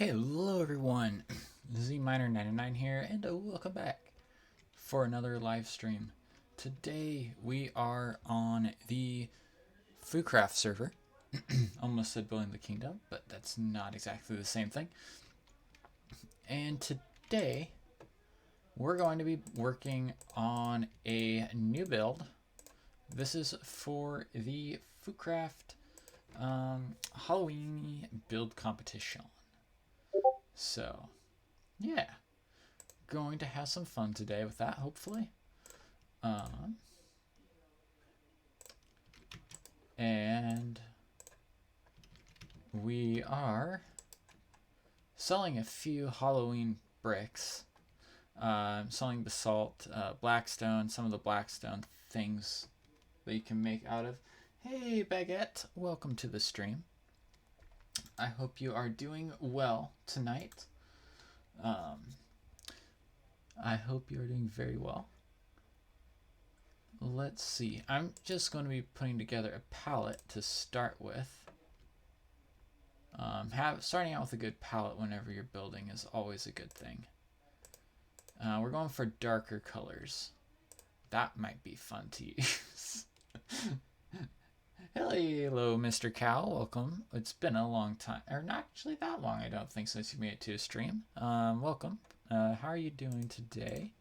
Hello everyone, ZMiner99 here, and welcome back for another live stream. Today we are on the FooCraft server. Almost said Building the Kingdom, but that's not exactly the same thing. And today we're going to be working on a new build. This is for the FooCraft Halloween build competition. So, yeah, going to have some fun today with that, hopefully. And we are selling a few Halloween bricks. Selling basalt, blackstone, some of the blackstone things that you can make out of. Hey, Baguette, welcome to the stream. I hope you are doing well tonight. I hope you are doing very well. Let's see. I'm just going to be putting together a palette to start with. Starting out with a good palette whenever you're building is always a good thing. We're going for darker colors. That might be fun to use. Hello, Mr. Cow. Welcome. It's been a long time, or not actually that long, I don't think, since you made it to a stream. Welcome. How are you doing today?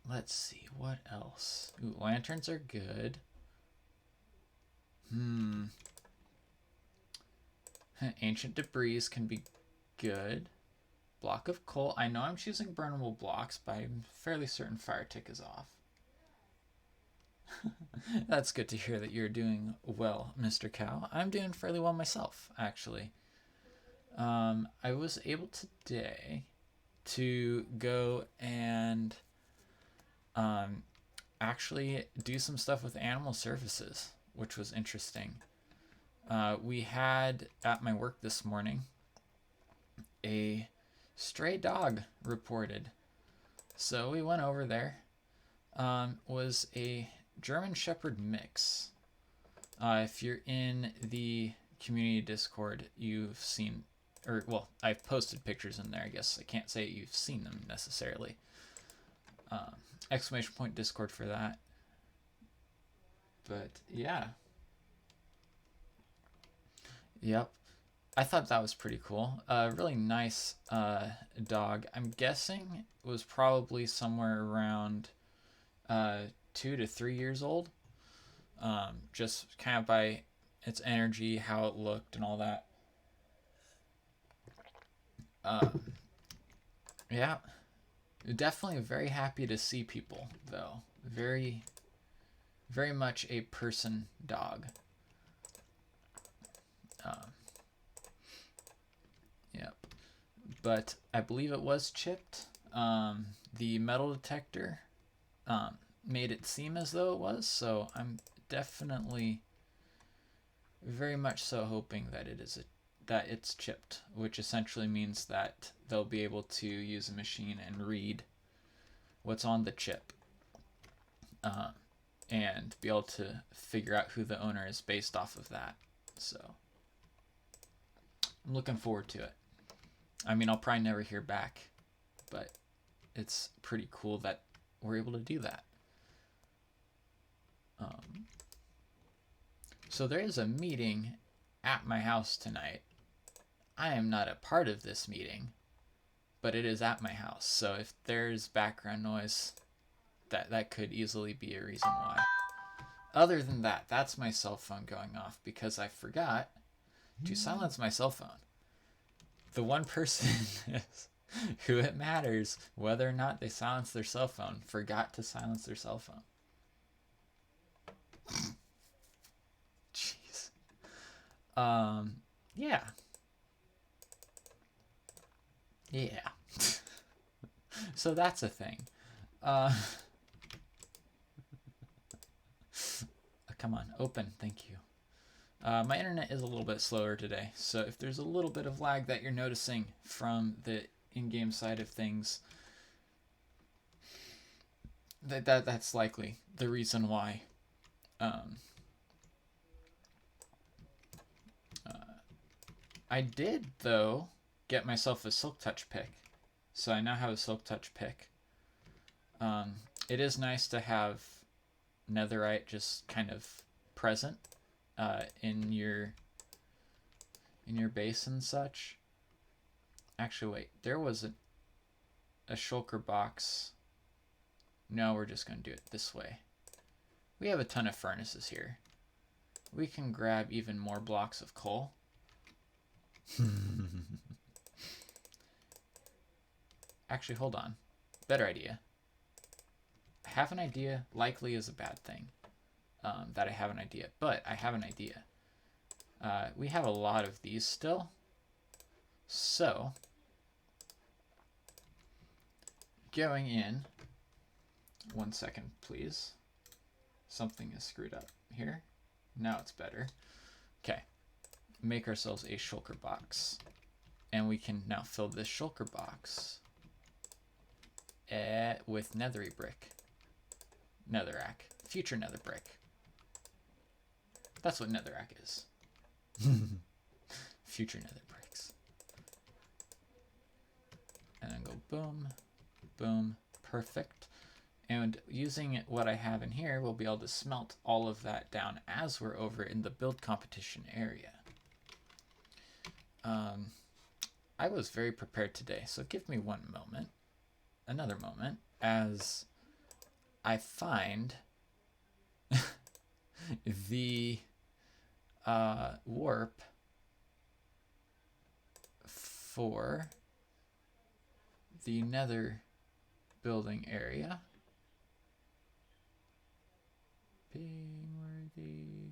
Let's see, what else? Ooh, lanterns are good. Ancient debris can be good. Block of coal. I know I'm choosing burnable blocks, but I'm fairly certain fire tick is off. That's good to hear that you're doing well, Mr. Cow. I'm doing fairly well myself, actually. I was able today to go and actually do some stuff with animal services, which was interesting. We had, at my work this morning, a stray dog reported. So we went over there. Was a German Shepherd mix. If you're in the community Discord, you've seen, or well, I've posted pictures in there. I guess I can't say you've seen them necessarily. Exclamation point Discord for that. But yeah. Yep. I thought that was pretty cool. Really nice dog. I'm guessing it was probably somewhere around 2 to 3 years old. Just kind of by its energy, how it looked, and all that. Yeah, definitely very happy to see people, though. Very, very much a person dog. Yep. But I believe it was chipped. The metal detector made it seem as though it was, so I'm definitely very much so hoping that that it's chipped, which essentially means that they'll be able to use a machine and read what's on the chip, and be able to figure out who the owner is based off of that. So I'm looking forward to it. I mean, I'll probably never hear back, but it's pretty cool that we're able to do that. So there is a meeting at my house tonight. I am not a part of this meeting, but it is at my house. So if there's background noise, that could easily be a reason why. Other than that, that's my cell phone going off because I forgot to silence my cell phone. The one person who it matters whether or not they silence their cell phone forgot to silence their cell phone. Jeez. Yeah. Yeah. So that's a thing. Come on, open. Thank you. My internet is a little bit slower today, so if there's a little bit of lag that you're noticing from the in-game side of things, that's likely the reason why. I did, though, get myself a Silk Touch pick. So I now have a Silk Touch pick. It is nice to have netherite just kind of present in your base and such. Actually, wait, there was a shulker box. No, we're just going to do it this way. We have a ton of furnaces here. We can grab even more blocks of coal. Actually, hold on. Better idea. Have an idea likely is a bad thing. That I have an idea, but I have an idea. We have a lot of these still. So, going in, 1 second, please. Something is screwed up here. Now it's better. Okay, make ourselves a shulker box. And we can now fill this shulker box with nethery brick. Netherrack. Future nether brick. That's what netherrack is. Future nether bricks. And then go boom, boom, perfect. And using what I have in here, we'll be able to smelt all of that down as we're over in the build competition area. I was very prepared today, so give me one moment, another moment, as I find the warp for the nether building area. Being worthy.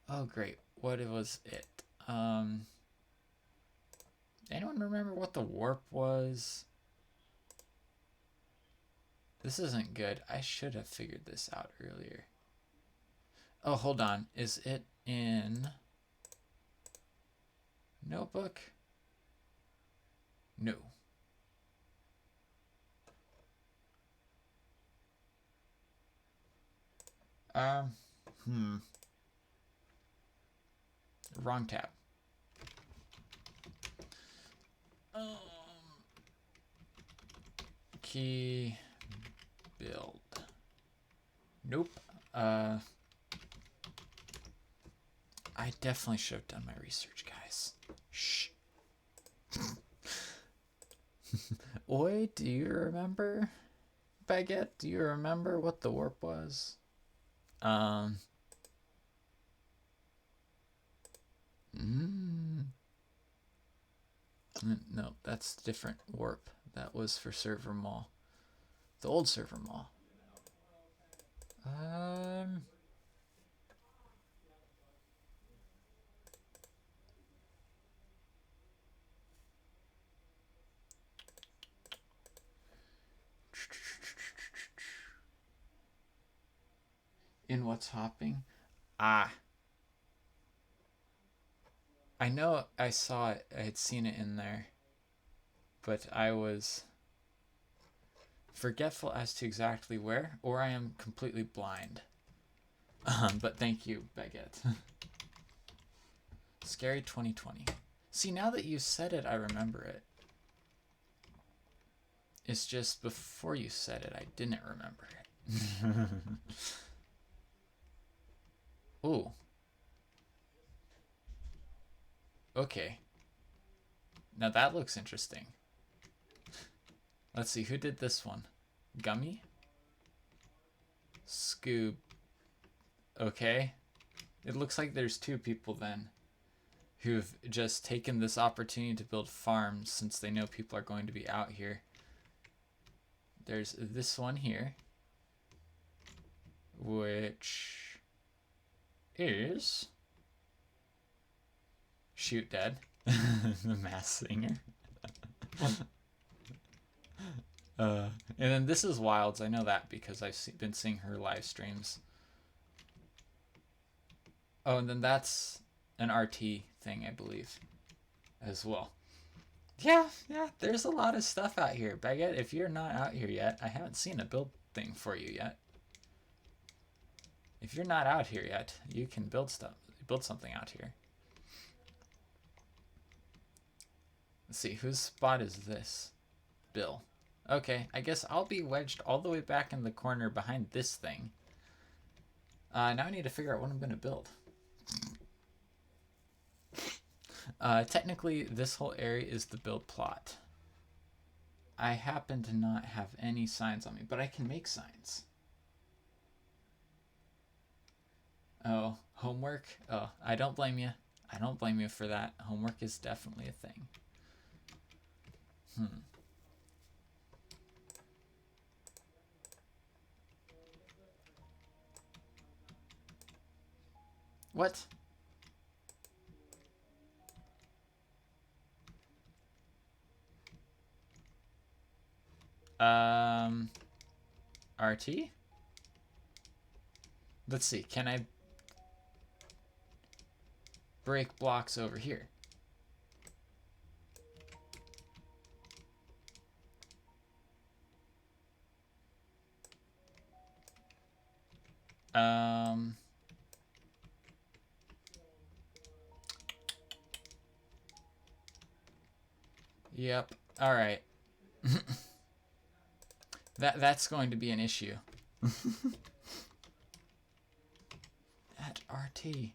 Oh, great. What was it? Anyone remember what the warp was? This isn't good. I should have figured this out earlier. Oh, hold on. Is it in notebook? No. Wrong tab. Key build. Nope. I definitely should have done my research, guys. Shh. Oi, do you remember? Baguette, do you remember what the warp was? No, that's different warp. That was for server mall. The old server mall. In what's hopping? I know I saw it. I had seen it in there. But I was forgetful as to exactly where, or I am completely blind. But thank you, Baguette. Scary 2020. See, now that you said it, I remember it. It's just before you said it, I didn't remember it. Ooh. Okay. Now that looks interesting. Let's see, who did this one? Gummy? Scoob. Okay. It looks like there's two people then who've just taken this opportunity to build farms since they know people are going to be out here. There's this one here, which is Shoot Dead, the Mass Singer. And then this is Wilds. I know that because I've been seeing her live streams. Oh, and then that's an RT thing, I believe, as well. Yeah, there's a lot of stuff out here. Baguette, if you're not out here yet, I haven't seen a build thing for you yet. If you're not out here yet, you can build something out here. Let's see, whose spot is this? Bill. Okay, I guess I'll be wedged all the way back in the corner behind this thing. Now I need to figure out what I'm going to build. Technically, this whole area is the build plot. I happen to not have any signs on me, but I can make signs. Oh, homework? Oh, I don't blame you. I don't blame you for that. Homework is definitely a thing. What? RT? Let's see, can I break blocks over here? Yep. All right. That's going to be an issue. That RT.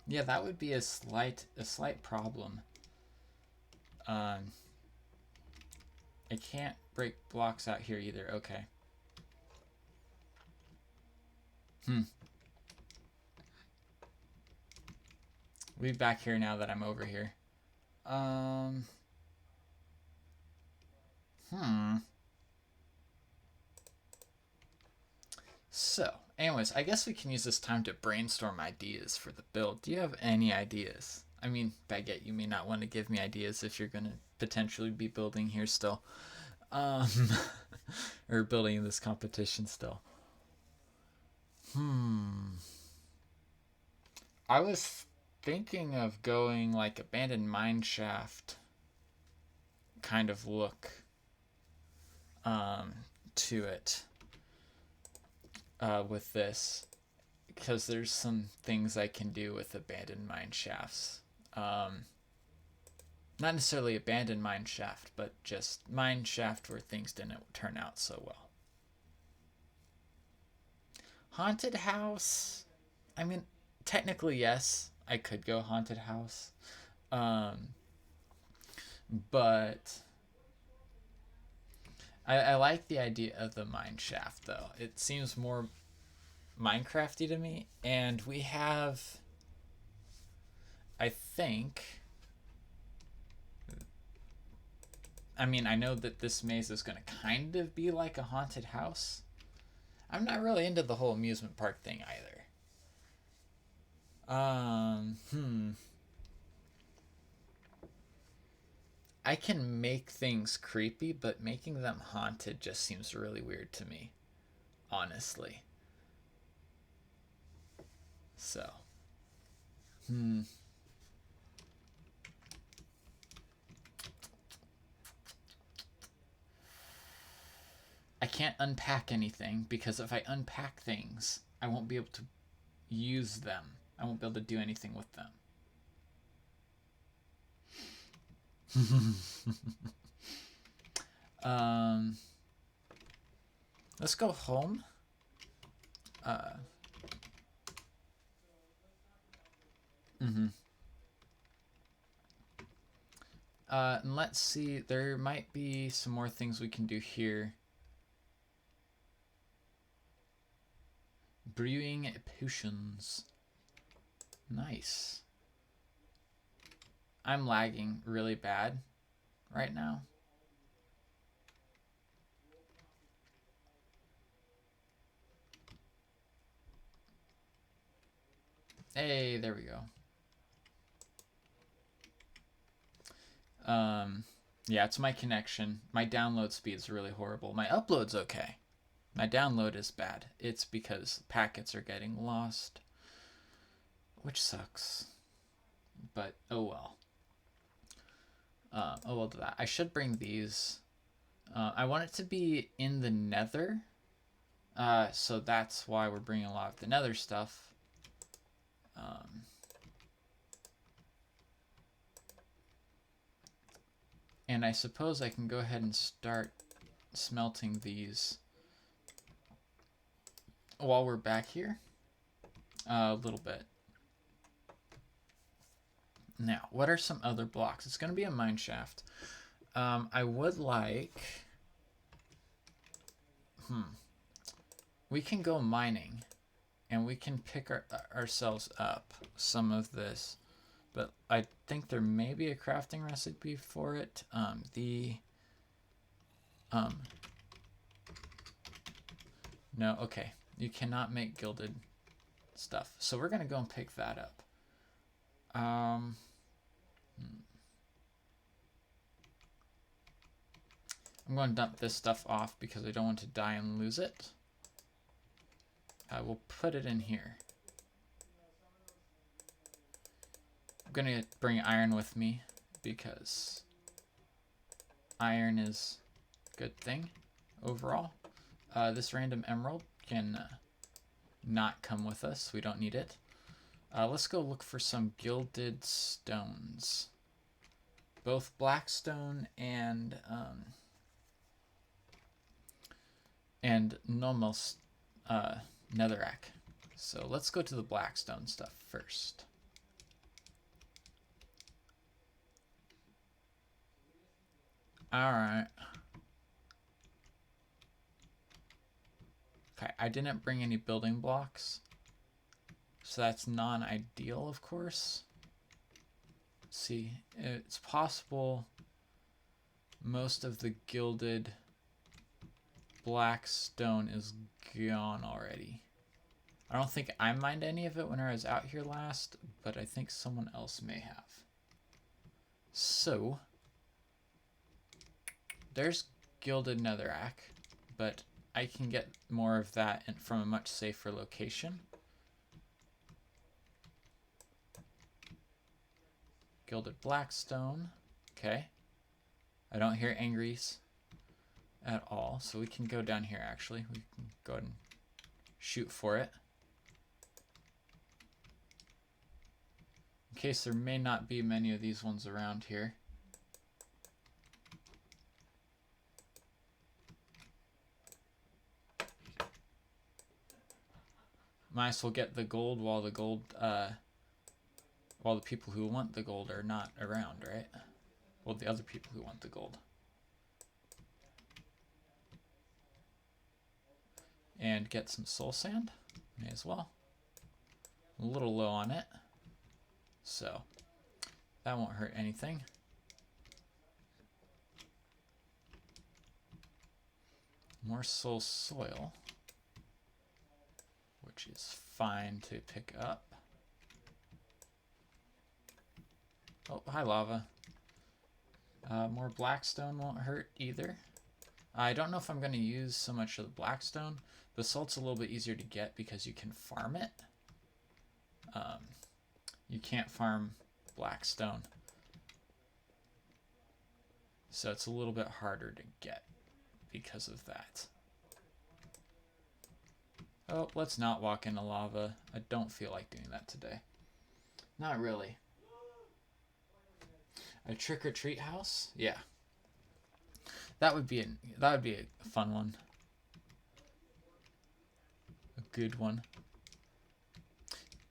Yeah, that would be a slight problem. I can't break blocks out here either. Okay. We'll be back here now that I'm over here. So, anyways, I guess we can use this time to brainstorm ideas for the build. Do you have any ideas? I mean, Baguette, you may not want to give me ideas if you're going to potentially be building here still. Or building this competition still. I was thinking of going like abandoned mine shaft kind of look to it with this, because there's some things I can do with abandoned mine shafts. Not necessarily abandoned mine shaft, but just mine shaft where things didn't turn out so well. Haunted house, I mean, technically yes, I could go haunted house, but I like the idea of the mine shaft though. It seems more Minecrafty to me, and we have, I think, I mean, I know that this maze is going to kind of be like a haunted house. I'm not really into the whole amusement park thing either. I can make things creepy, but making them haunted just seems really weird to me, honestly. So, I can't unpack anything because if I unpack things, I won't be able to use them. I won't be able to do anything with them. Let's go home. And let's see, there might be some more things we can do here. Brewing potions. Nice. I'm lagging really bad right now. Hey, there we go. Yeah, it's my connection. My download speed's really horrible. My upload's okay, My download is bad. It's because packets are getting lost, which sucks. But oh well. Oh well, that I should bring these. I want it to be in the Nether, so that's why we're bringing a lot of the Nether stuff. And I suppose I can go ahead and start smelting these while we're back here a little bit. Now, what are some other blocks? It's going to be a mine shaft. I would like... We can go mining, and we can pick ourselves up some of this. But I think there may be a crafting recipe for it. No, okay. You cannot make gilded stuff. So we're going to go and pick that up. I'm going to dump this stuff off because I don't want to die and lose it. I will put it in here. I'm going to bring iron with me because iron is a good thing overall. This random emerald can not come with us. We don't need it. Let's go look for some gilded stones. Both blackstone and normal netherrack. So let's go to the blackstone stuff first. Alright. Okay, I didn't bring any building blocks. So that's non-ideal, of course. Let's see, it's possible most of the gilded black stone is gone already. I don't think I mined any of it when I was out here last, but I think someone else may have. So, there's gilded netherrack, but I can get more of that from a much safer location. Gilded blackstone. Okay. I don't hear angries at all, so we can go down here actually. We can go ahead and shoot for it. In case there may not be many of these ones around here. Might as well get the gold while the people who want the gold are not around, right? Well, the other people who want the gold. And get some soul sand. May as well. A little low on it. So, that won't hurt anything. More soul soil. Which is fine to pick up. Oh, hi lava. More blackstone won't hurt either. I don't know if I'm going to use so much of the blackstone. The salt's a little bit easier to get because you can farm it. You can't farm blackstone. So it's a little bit harder to get because of that. Oh, let's not walk into lava. I don't feel like doing that today. Not really. A trick-or-treat house? Yeah. That would be a fun one. A good one.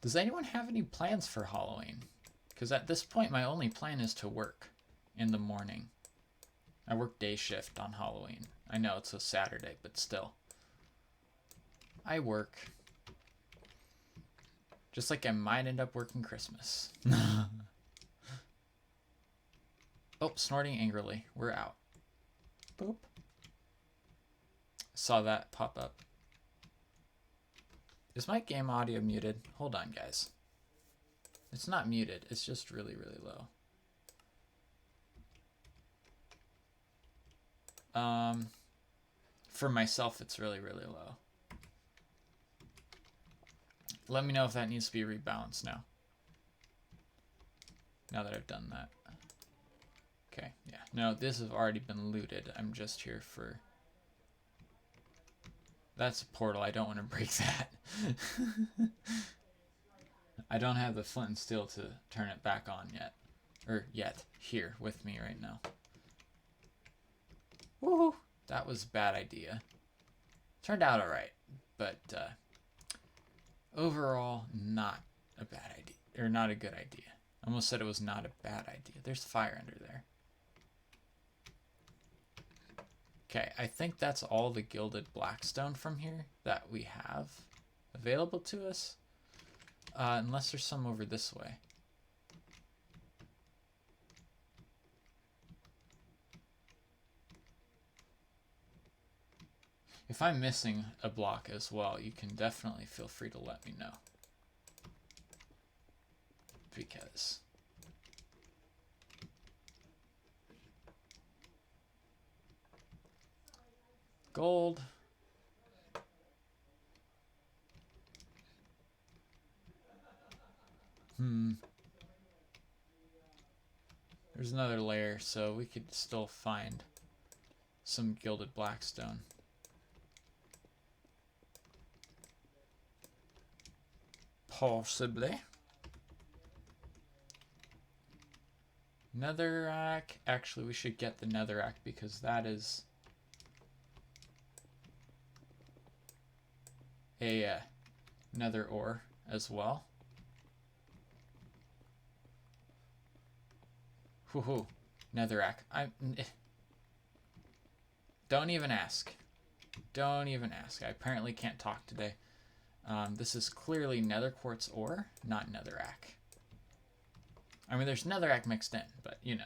Does anyone have any plans for Halloween? Because at this point, my only plan is to work in the morning. I work day shift on Halloween. I know it's a Saturday, but still. I work. Just like I might end up working Christmas. Oh, snorting angrily. We're out. Boop. Saw that pop up. Is my game audio muted? Hold on, guys. It's not muted. It's just really, really low. For myself, it's really, really low. Let me know if that needs to be rebalanced now. Now that I've done that. Okay, yeah. No, this has already been looted. I'm just here for... That's a portal. I don't want to break that. I don't have the flint and steel to turn it back on yet. Or yet. Here with me right now. Woohoo! That was a bad idea. Turned out alright. But overall, not a bad idea. Or not a good idea. I almost said it was not a bad idea. There's fire under there. Okay, I think that's all the gilded blackstone from here that we have available to us. Unless there's some over this way. If I'm missing a block as well, you can definitely feel free to let me know. Because... Gold. There's another layer, so we could still find some gilded blackstone. Possibly. Netherrack. Actually, we should get the netherrack because that is a nether ore as well. Woohoo. Netherrack. Don't even ask. Don't even ask. I apparently can't talk today. This is clearly nether quartz ore, not netherrack. I mean, there's netherrack mixed in, but you know.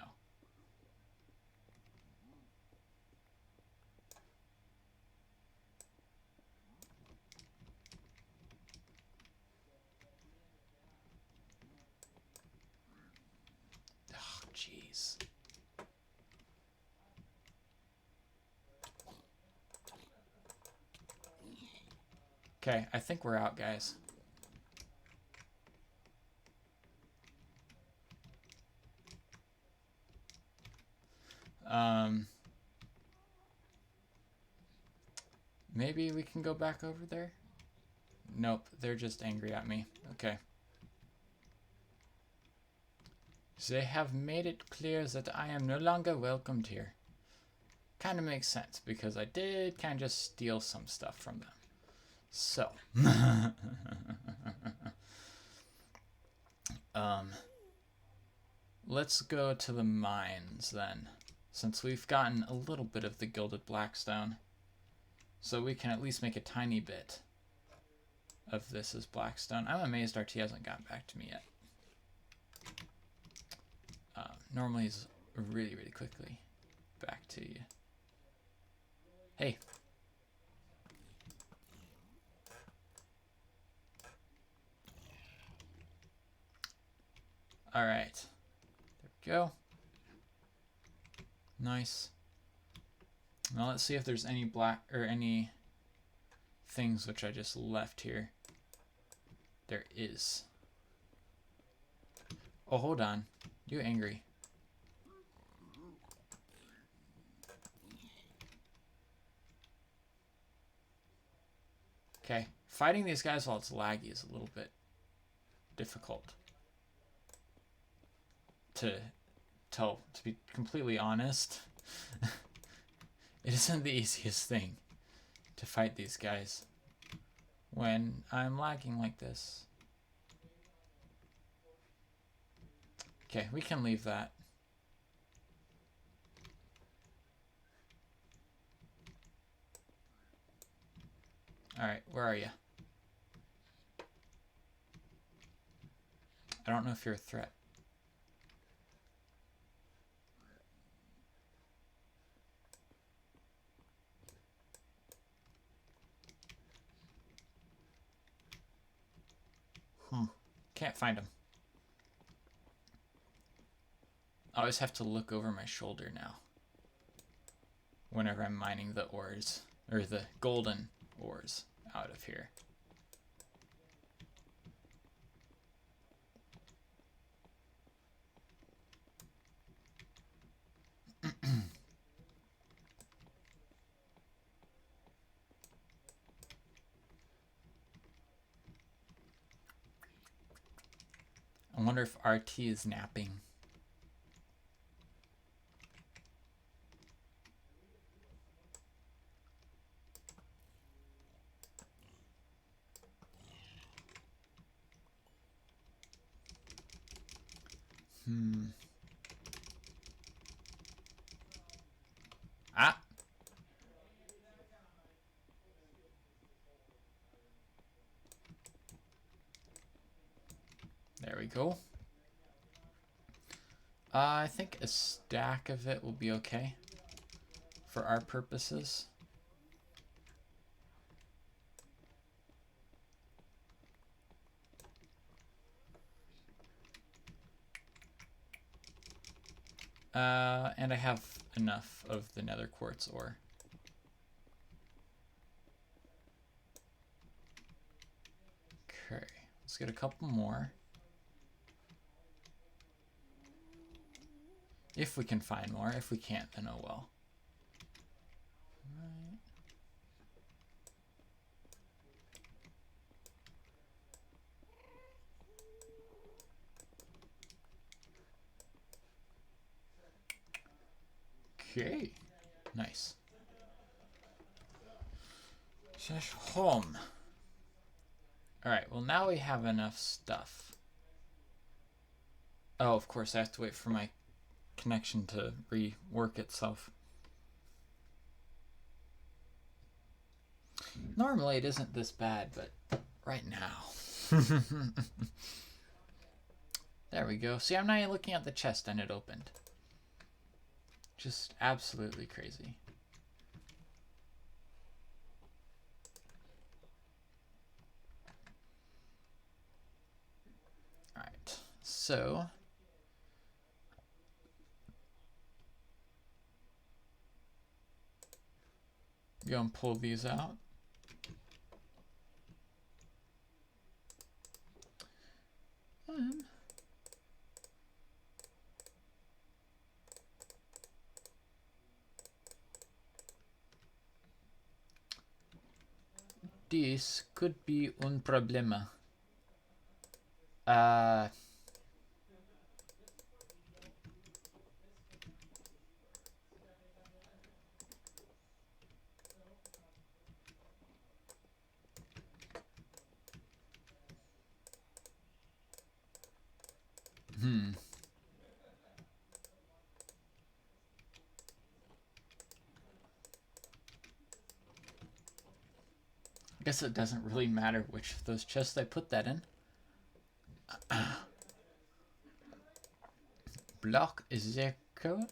Oh, jeez. Okay, I think we're out, guys. Maybe we can go back over there? Nope, they're just angry at me. Okay. They have made it clear that I am no longer welcomed here. Kind of makes sense, because I did kind of just steal some stuff from them. So. Let's go to the mines then, since we've gotten a little bit of the gilded blackstone. So we can at least make a tiny bit of this as blackstone. I'm amazed RT hasn't gotten back to me yet. Normally he's really, really quickly back to you. Hey. All right. There we go. Nice. Now let's see if there's any black or any things which I just left here. There is. Oh, hold on. You angry? Okay. Fighting these guys while it's laggy is a little bit difficult. To be completely honest. It isn't the easiest thing to fight these guys when I'm lagging like this. Okay, we can leave that. Alright, where are you? I don't know if you're a threat. Can't find him. I always have to look over my shoulder now whenever I'm mining the ores. or the golden ores out of here. I wonder if RT is napping. Ah. There we go. I think a stack of it will be okay for our purposes. And I have enough of the nether quartz ore. Okay, let's get a couple more. If we can find more. If we can't, then oh well. Right. Okay, nice. Slash home. Alright, well now we have enough stuff. Oh, of course, I have to wait for my connection to rework itself. Normally it isn't this bad, but right now. There we go. See, I'm not even looking at the chest and it opened. Just absolutely crazy. Alright, so go and pull these out. This could be un problema. I guess it doesn't really matter which of those chests I put that in. Block is the code.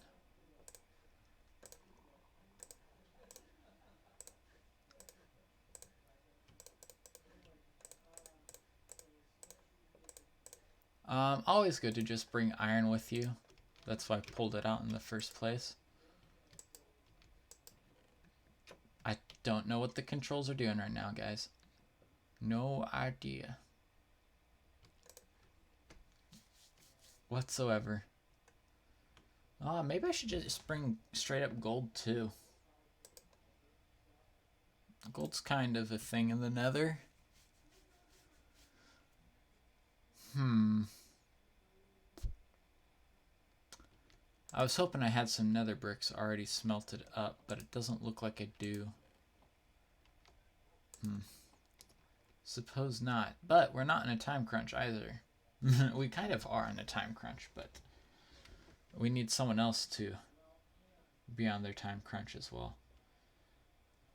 Always good to just bring iron with you. That's why I pulled it out in the first place. I don't know what the controls are doing right now, guys. No idea. Whatsoever. Maybe I should just bring straight up gold too. Gold's kind of a thing in the nether. I was hoping I had some nether bricks already smelted up, but it doesn't look like I do. Suppose not. But we're not in a time crunch either. We kind of are in a time crunch, but we need someone else to be on their time crunch as well.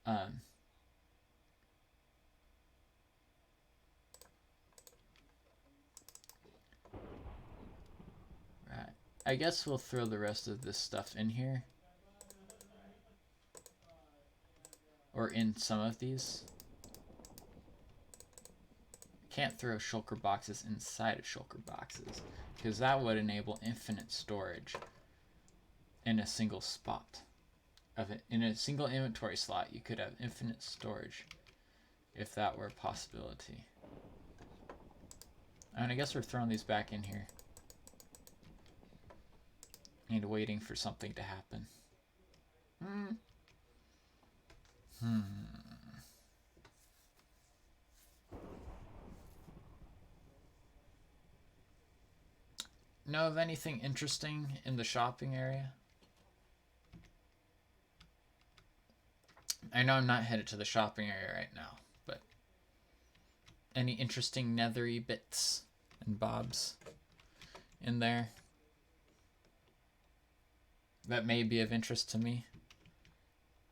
Right. I guess we'll throw the rest of this stuff in here. Or in some of these. Can't throw shulker boxes inside of shulker boxes, because that would enable infinite storage in a single spot. of it in a single inventory slot. You could have infinite storage if that were a possibility. And I guess we're throwing these back in here and waiting for something to happen. Know of anything interesting in the shopping area? I know I'm not headed to the shopping area right now, but any interesting nethery bits and bobs in there that may be of interest to me?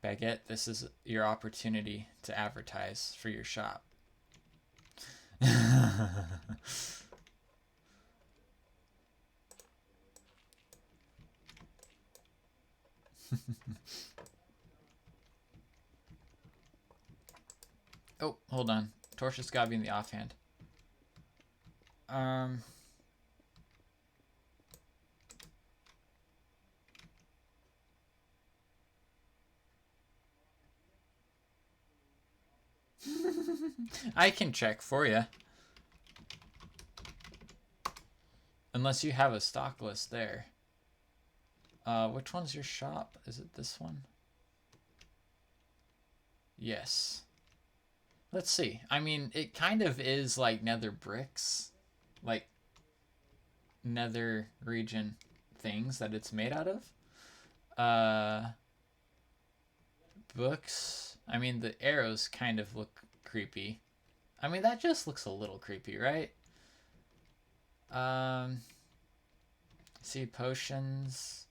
Baguette, this is your opportunity to advertise for your shop. Oh, hold on. Torch has got to be in the offhand. I can check for you. Unless you have a stock list there. Which one's your shop? Is it this one? Yes. Let's see. I mean, it kind of is like nether bricks. Like nether region things that it's made out of. Books. I mean, the arrows kind of look creepy. I mean, that just looks a little creepy, right? See, potions.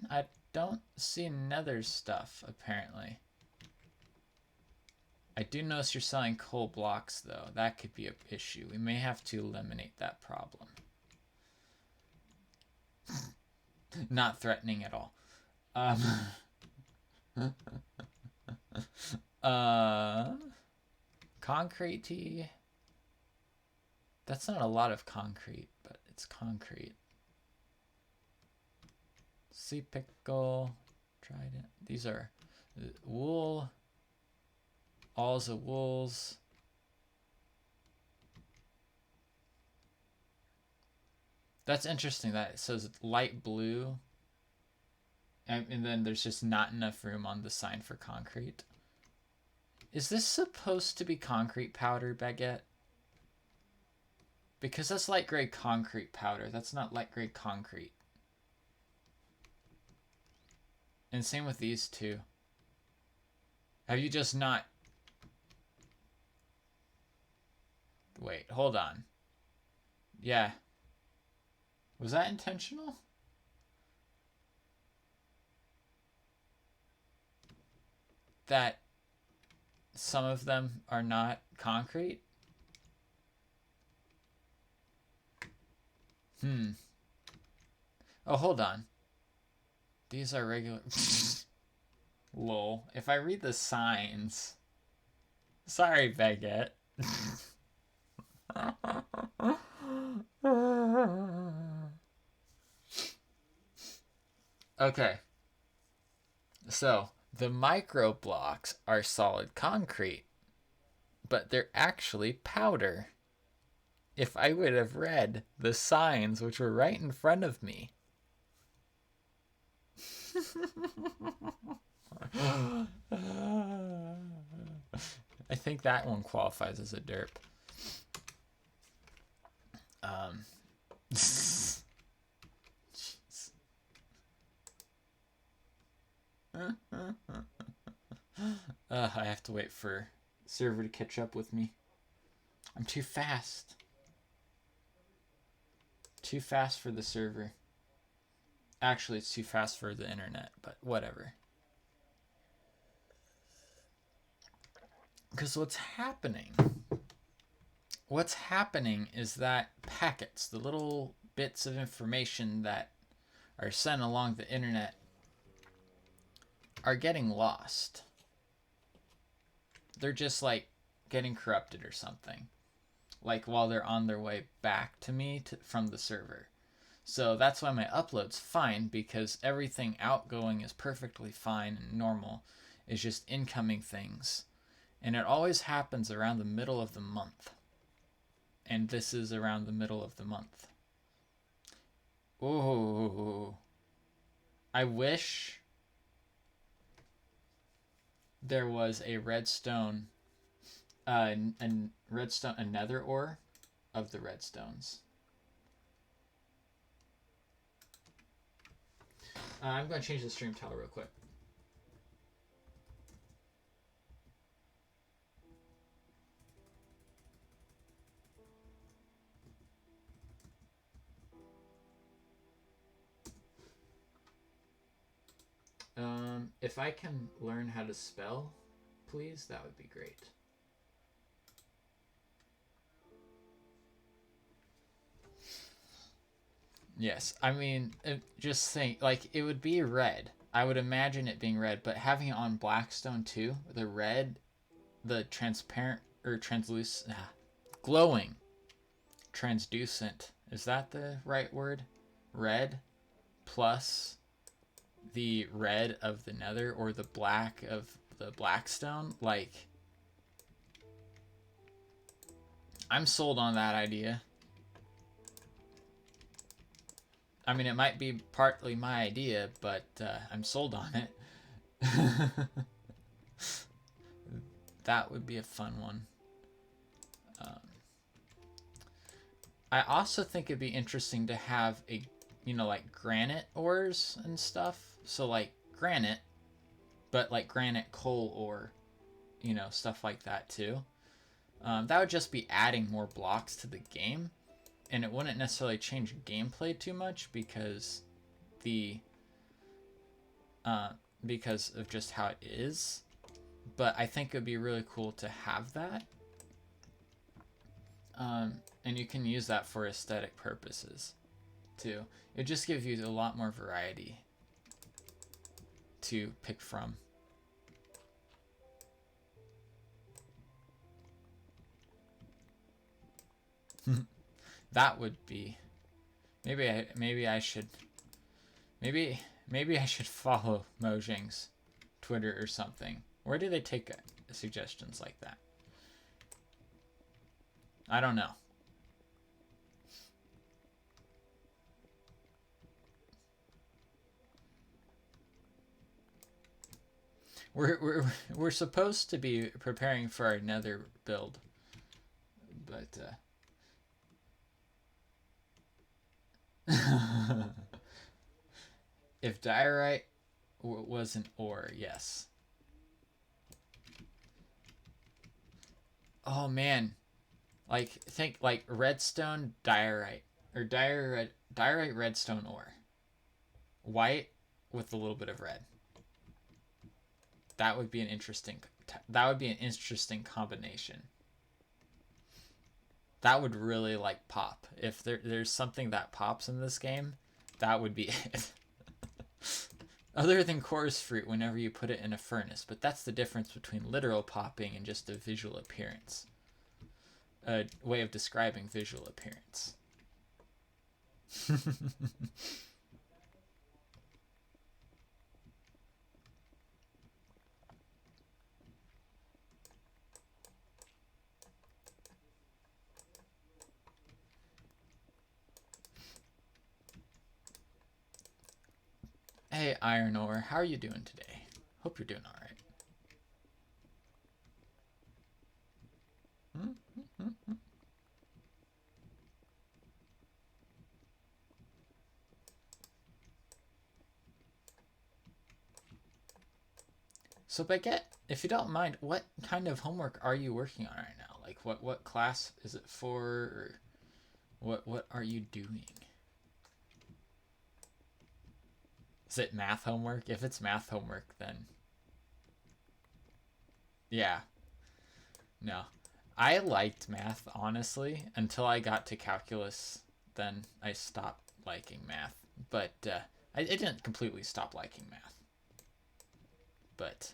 I don't see nether stuff, apparently. I do notice you're selling coal blocks, though. That could be an issue. We may have to eliminate that problem. Not threatening at all. Concrete. That's not a lot of concrete, but it's concrete. Sea pickle, trident. These are wool. Alls of wools. That's interesting that it says light blue. And then there's just not enough room on the sign for concrete. Is this supposed to be concrete powder, Baguette? Because that's light gray concrete powder. That's not light gray concrete. And same with these two. Have you just not... Wait, hold on. Yeah. Was that intentional? That some of them are not concrete? Oh, hold on. These are regular... Lol. If I read the signs... Sorry, Baguette. Okay. So, the micro blocks are solid concrete, but they're actually powder. If I would have read the signs, which were right in front of me. I think that one qualifies as a derp. I have to wait for server to catch up with me. I'm too fast. Too fast for the server. Actually, it's too fast for the internet, but whatever. Because what's happening is that packets, the little bits of information that are sent along the internet, are getting lost. They're just like getting corrupted or something. Like while they're on their way back to me from the server. So that's why my upload's fine, because everything outgoing is perfectly fine and normal. It's just incoming things. And it always happens around the middle of the month. And this is around the middle of the month. Ooh. I wish there was a redstone, a nether ore of the redstones. I'm going to change the stream title real quick. If I can learn how to spell, please, that would be great. Yes, I mean, just think, like, it would be red. I would imagine it being red, but having it on Blackstone too, the red, the transparent, or translucent, glowing, translucent, is that the right word? Red plus the red of the nether, or the black of the Blackstone. Like, I'm sold on that idea. I mean, it might be partly my idea, but I'm sold on it. That would be a fun one. I also think it'd be interesting to have a, like granite ores and stuff. So like granite, but like granite coal ore, stuff like that too. That would just be adding more blocks to the game, and it wouldn't necessarily change gameplay too much because because of just how it is. But I think it would be really cool to have that. And you can use that for aesthetic purposes too. It just gives you a lot more variety to pick from. That would be, maybe I should follow Mojang's Twitter or something. Where do they take suggestions like that? I don't know. We're supposed to be preparing for our nether build, but if diorite was an ore, yes. Oh man, like think like redstone diorite, or diorite redstone ore, white with a little bit of red. That would be an interesting. That would be an interesting combination. That would really like pop. If there's something that pops in this game, that would be it. Other than chorus fruit whenever you put it in a furnace, but that's the difference between literal popping and just a visual appearance. A way of describing visual appearance. Hey, Iron Ore, how are you doing today? Hope you're doing all right. So Baguette, if you don't mind, what kind of homework are you working on right now? Like what class is it for, or what are you doing? Is it math homework? If it's math homework, then yeah. No. I liked math, honestly, until I got to calculus. Then I stopped liking math. But I didn't completely stop liking math. But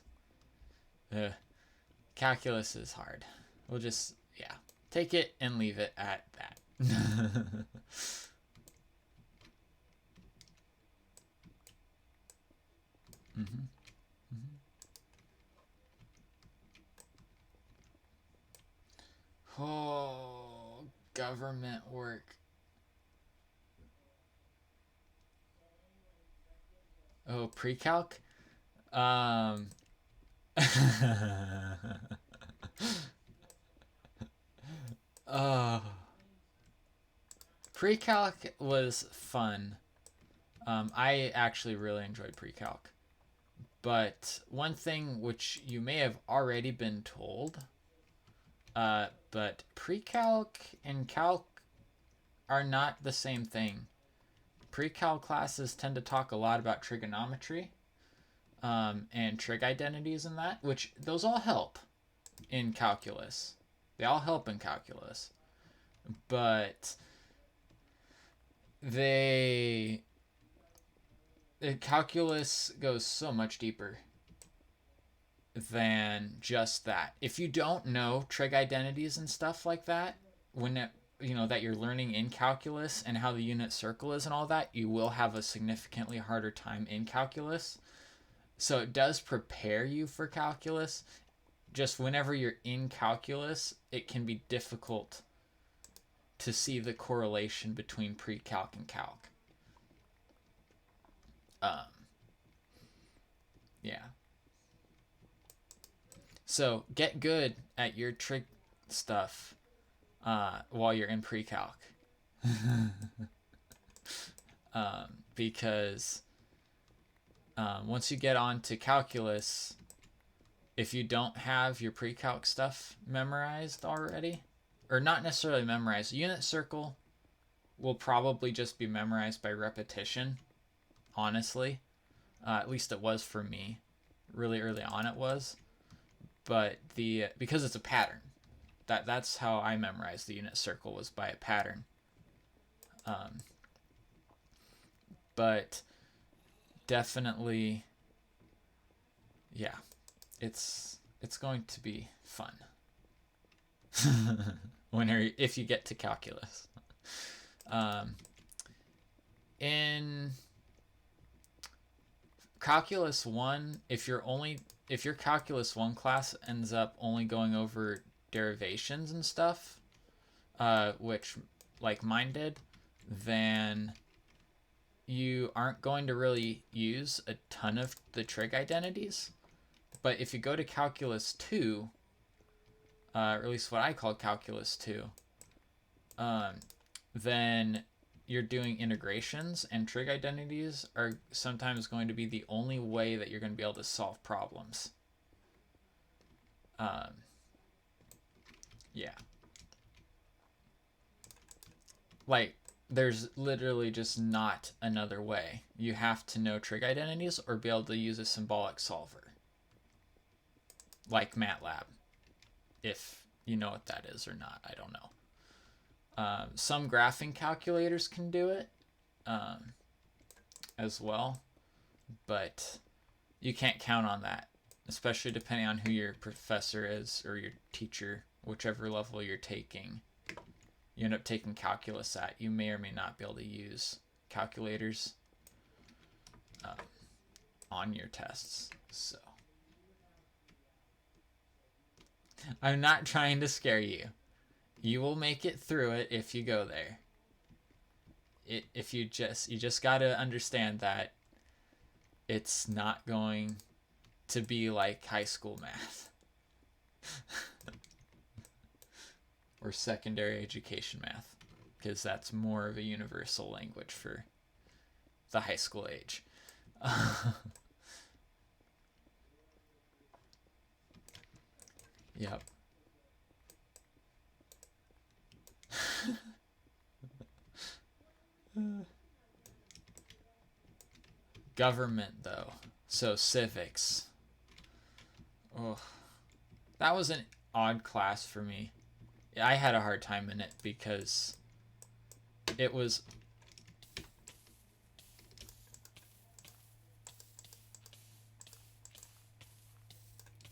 calculus is hard. We'll just, take it and leave it at that. Mm-hmm. Oh, government work. Oh, pre-calc? Um, oh, pre-calc was fun. I actually really enjoyed pre-calc. But one thing which you may have already been told, but pre-calc and calc are not the same thing. Pre-calc classes tend to talk a lot about trigonometry, and trig identities and that, which those all help in calculus. They all help in calculus. But they calculus goes so much deeper than just that. If you don't know trig identities and stuff like that, when it, that you're learning in calculus and how the unit circle is and all that, you will have a significantly harder time in calculus. So it does prepare you for calculus. Just whenever you're in calculus, it can be difficult to see the correlation between pre-calc and calc. Yeah. So get good at your trig stuff while you're in pre-calc. Because once you get on to calculus, if you don't have your pre-calc stuff memorized already, or not necessarily memorized, unit circle will probably just be memorized by repetition, honestly. At least it was for me. Really early on it was. But because it's a pattern. That's how I memorized the unit circle, was by a pattern. But definitely, yeah, it's going to be fun if you get to calculus. In calculus 1, if your calculus 1 class ends up only going over derivations and stuff, which like mine did, then you aren't going to really use a ton of the trig identities. But if you go to calculus 2, or at least what I call calculus 2, then you're doing integrations, and trig identities are sometimes going to be the only way that you're going to be able to solve problems. Yeah. Like, there's literally just not another way. You have to know trig identities or be able to use a symbolic solver. Like MATLAB. If you know what that is or not, I don't know. Some graphing calculators can do it as well, but you can't count on that, especially depending on who your professor is or your teacher, whichever level you're taking. You end up taking calculus at, you may or may not be able to use calculators on your tests. So I'm not trying to scare you. You will make it through it if you go there. If you just got to understand that it's not going to be like high school math or secondary education math, because that's more of a universal language for the high school age. Yep. Government, though. So civics. Oh, that was an odd class for me. I had a hard time in it because it was...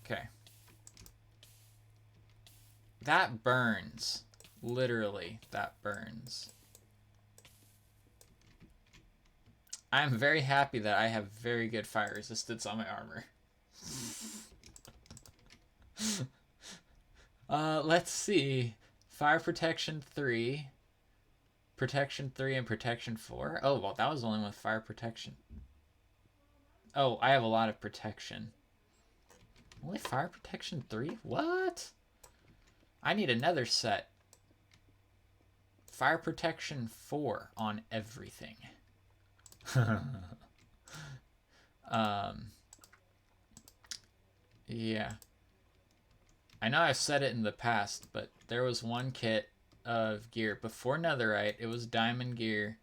Okay. That burns. Literally, that burns. I'm very happy that I have very good fire resistance on my armor. Let's see. Fire protection 3. Protection 3 and protection 4. Oh, well, that was only with fire protection. Oh, I have a lot of protection. Only fire protection 3? What? I need another set. Fire protection 4 on everything. Yeah. I know I've said it in the past, but there was one kit of gear before Netherite. It was diamond gear.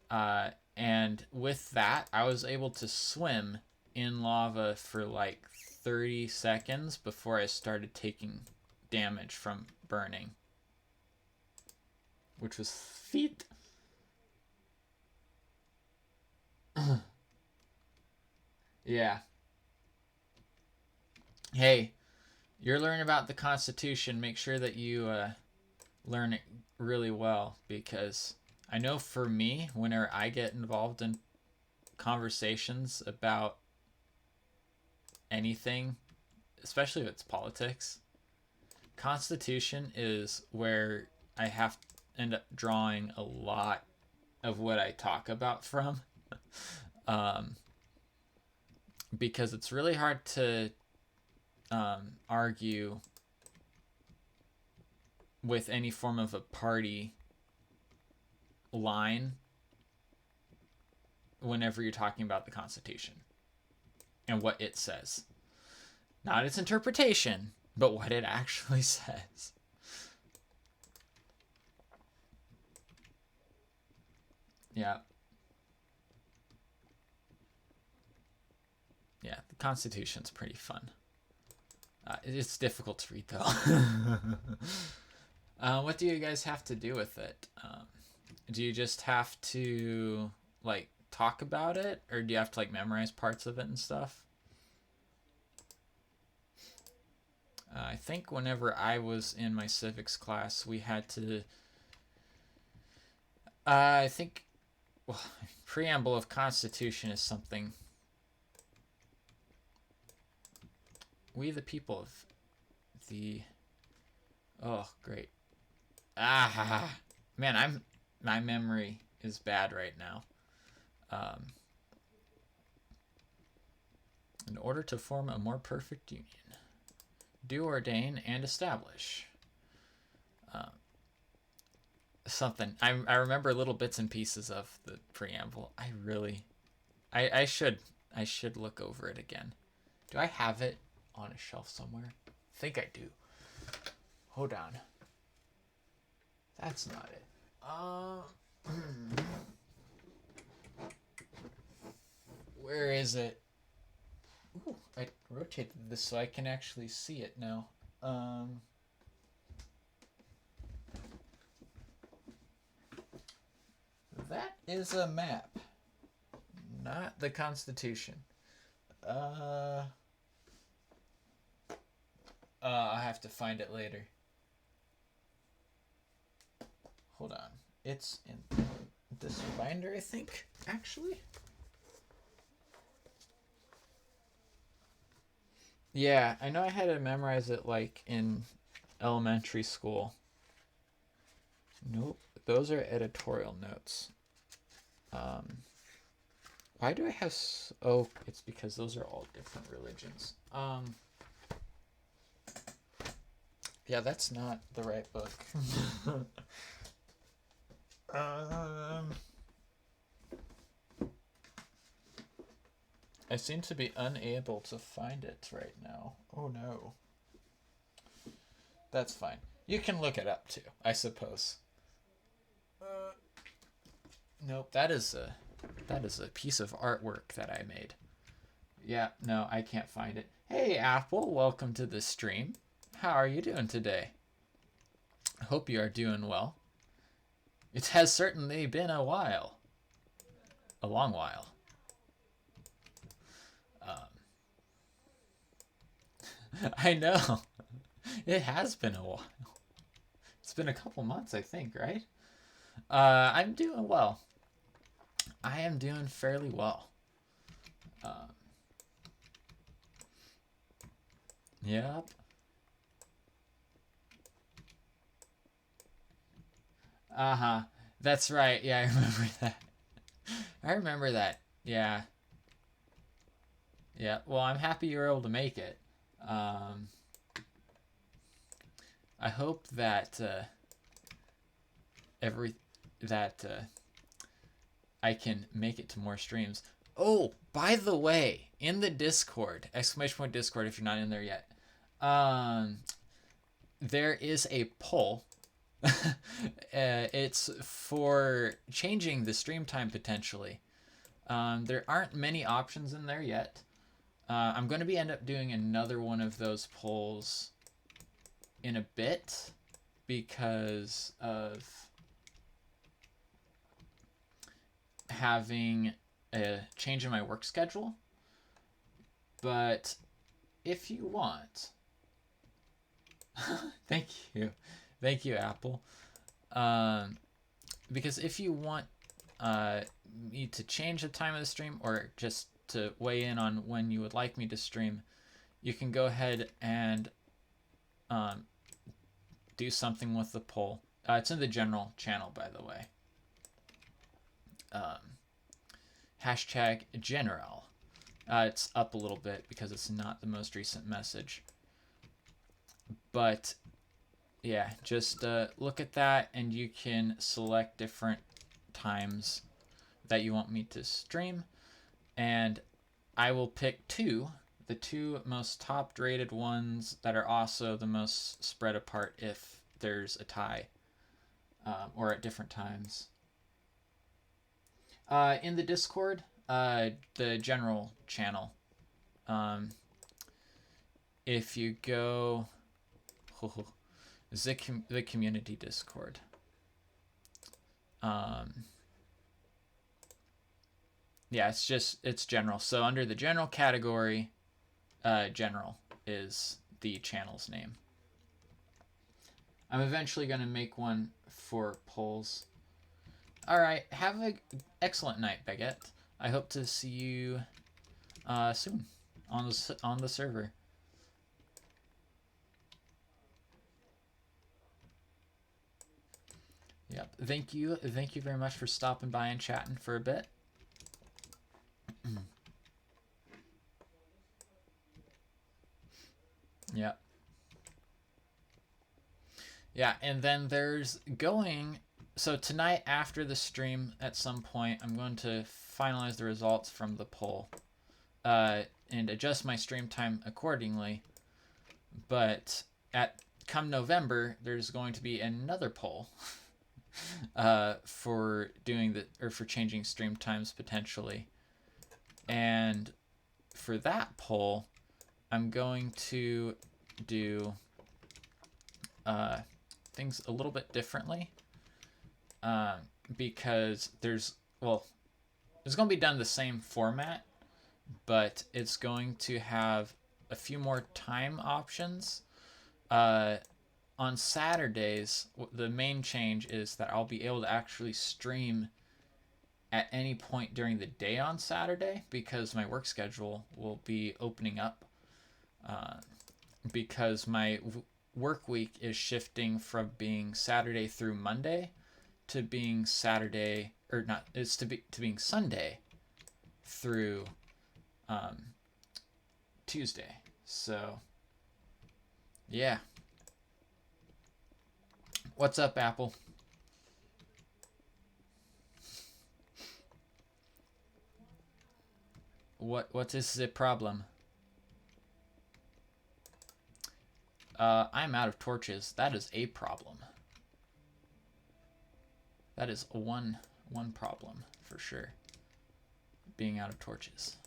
And with that, I was able to swim in lava for like 30 seconds before I started taking damage from burning. Which was feet. Yeah. Hey, you're learning about the Constitution. Make sure that you learn it really well, because I know for me, whenever I get involved in conversations about anything, especially if it's politics, Constitution is where I have to end up drawing a lot of what I talk about from. Because it's really hard to argue with any form of a party line whenever you're talking about the Constitution and what it says. Not its interpretation, but what it actually says. Yeah. Yeah, the Constitution's pretty fun. It's difficult to read, though. What do you guys have to do with it? Do you just have to, like, talk about it? Or do you have to, like, memorize parts of it and stuff? I think whenever I was in my civics class, we had to... I think... Well, preamble of Constitution is something... We the people of the... Oh, great. Man, my memory is bad right now. In order to form a more perfect union, do ordain and establish. Something. I remember little bits and pieces of the preamble. I should look over it again. Do I have it on a shelf somewhere? I think I do. Hold on. That's not it. Where is it? Ooh, I rotated this so I can actually see it now. That is a map, not the Constitution. I'll have to find it later. Hold on. It's in this binder, I think, actually. Yeah, I know I had to memorize it, like, in elementary school. Nope, those are editorial notes. Why do I have... Oh, it's because those are all different religions. Yeah, that's not the right book. I seem to be unable to find it right now. Oh no. That's fine. You can look it up too, I suppose. Nope, that is a piece of artwork that I made. Yeah, no, I can't find it. Hey Apple, welcome to the stream. How are you doing today? I hope you are doing well. It has certainly been a while. A long while. I know. It has been a while. It's been a couple months, I think, right? I'm doing well. I am doing fairly well. Um, yep. Uh-huh. That's right. Yeah, I remember that. I remember that. Yeah. Yeah. Well, I'm happy you were able to make it. Um, I hope that every that I can make it to more streams. Oh, by the way, in the Discord, exclamation point Discord if you're not in there yet, um, there is a poll. It's for changing the stream time potentially. There aren't many options in there yet. I'm going to be end up doing another one of those polls in a bit because of having a change in my work schedule. But if you want, thank you, Apple. Because if you want me to change the time of the stream or just to weigh in on when you would like me to stream, you can go ahead and do something with the poll. It's in the general channel, by the way. Hashtag general. It's up a little bit because it's not the most recent message. But yeah, just look at that and you can select different times that you want me to stream. And I will pick the two most top rated ones that are also the most spread apart if there's a tie or at different times. In the Discord, the general channel. If you go the community Discord. Yeah, it's general. So under the general category, general is the channel's name. I'm eventually going to make one for polls. All right, have an excellent night, Baguette. I hope to see you soon on the server. Yep. Thank you very much for stopping by and chatting for a bit. Yep. Yeah, and then there's going. So tonight after the stream, at some point, I'm going to finalize the results from the poll, and adjust my stream time accordingly. But come November, there's going to be another poll. For changing stream times potentially. And for that poll, I'm going to do things a little bit differently. Because it's going to be done the same format, but it's going to have a few more time options. On Saturdays, the main change is that I'll be able to actually stream at any point during the day on Saturday because my work schedule will be opening up. Because my work week is shifting from being Saturday through Monday to being Saturday, or not, it's to being Sunday through Tuesday. So, yeah. What's up, Apple? What is the problem? I'm out of torches. That is a problem. That is one problem for sure. Being out of torches.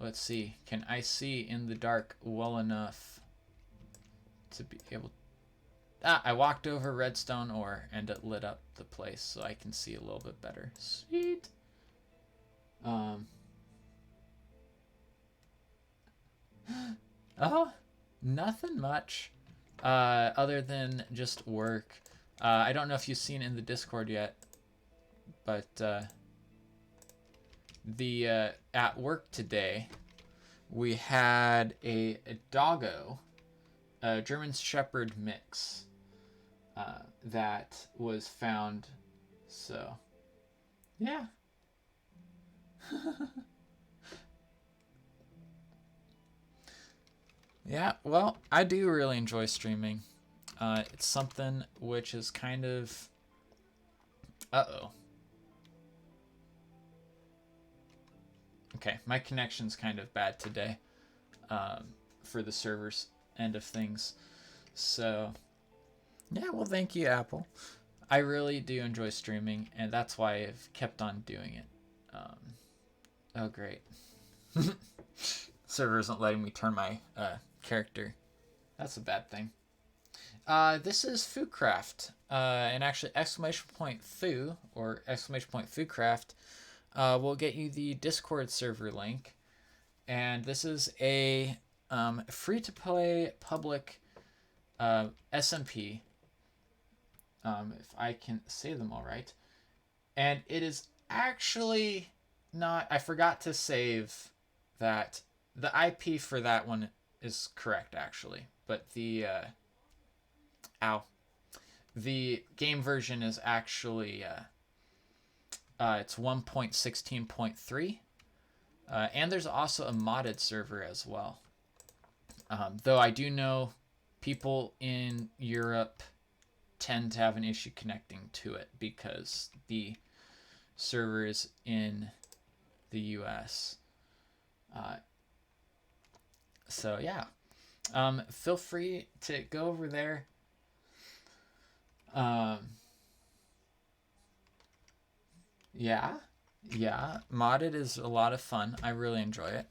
Let's see. Can I see in the dark well enough to be able? I walked over redstone ore and it lit up the place so I can see a little bit better. Sweet. Oh, nothing much. Other than just work. I don't know if you've seen in the Discord yet, But the at work today, we had a doggo, a German Shepherd mix that was found. So, yeah. Yeah, well, I do really enjoy streaming. It's something which is kind of... Uh-oh. Okay, my connection's kind of bad today for the server's end of things. So, yeah, well, thank you, Apple. I really do enjoy streaming, and that's why I've kept on doing it. Oh, great. Server isn't letting me turn my character. That's a bad thing. This is FooCraft, and actually exclamation point foo or exclamation point FooCraft will get you the Discord server link, and this is a free-to-play public SMP, if I can say them all right, and it is actually not. I forgot to save that. The IP for that one is correct actually, but the the game version is actually it's 1.16.3, and there's also a modded server as well. Though I do know people in Europe tend to have an issue connecting to it because the server is in the US. So yeah, feel free to go over there. Yeah, modded is a lot of fun. I really enjoy it.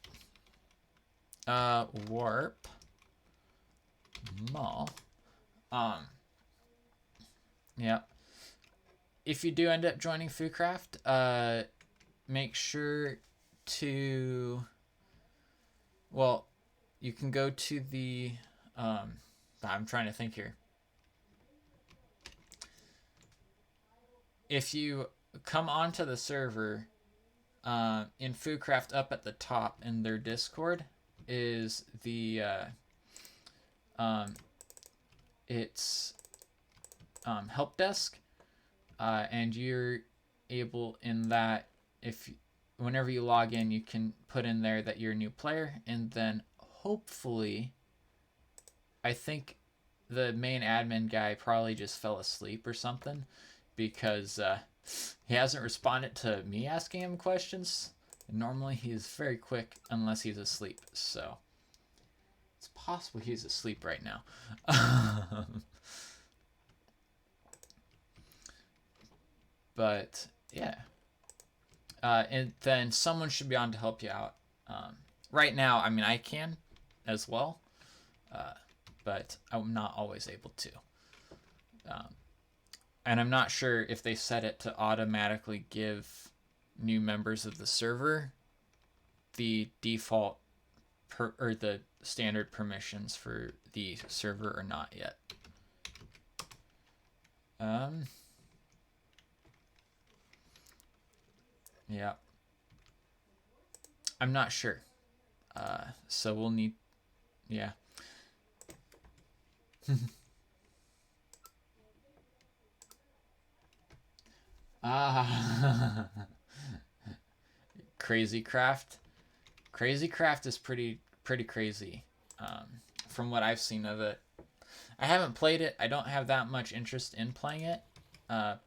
Warp Mall. Yeah. If you do end up joining FooCraft, make sure to, well, you can go to the, I'm trying to think here. If you come onto the server, in FooCraft, up at the top in their Discord is the, it's help desk, and you're able in that, if whenever you log in, you can put in there that you're a new player, and then hopefully, I think the main admin guy probably just fell asleep or something, because he hasn't responded to me asking him questions. Normally he's very quick unless he's asleep, so it's possible he's asleep right now. But yeah, and then someone should be on to help you out. Right now, I mean, I can as well, but I'm not always able to. And I'm not sure if they set it to automatically give new members of the server the default or the standard permissions for the server or not yet. Yeah. I'm not sure. So we'll need, yeah. Crazy Craft. Crazy Craft is pretty crazy, from what I've seen of it. I haven't played it. I don't have that much interest in playing it,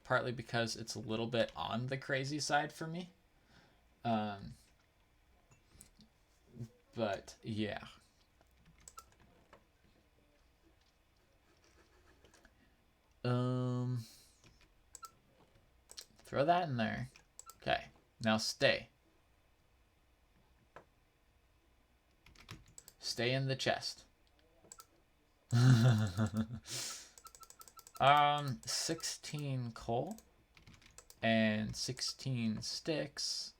partly because it's a little bit on the crazy side for me. But yeah. Throw that in there. Okay. Now stay. Stay in the chest. 16 coal and 16 sticks.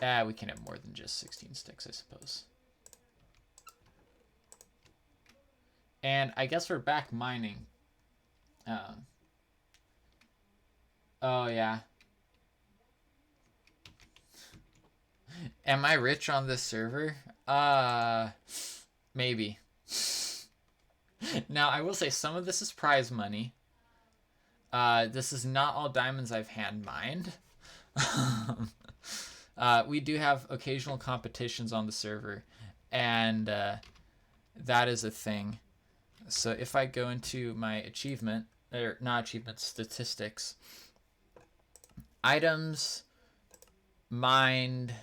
We can have more than just 16 sticks, I suppose. And I guess we're back mining. Oh, yeah. Am I rich on this server? Maybe. Now, I will say some of this is prize money. This is not all diamonds I've hand mined. We do have occasional competitions on the server, and that is a thing. So if I go into my achievement, or not achievement, statistics, items, mined,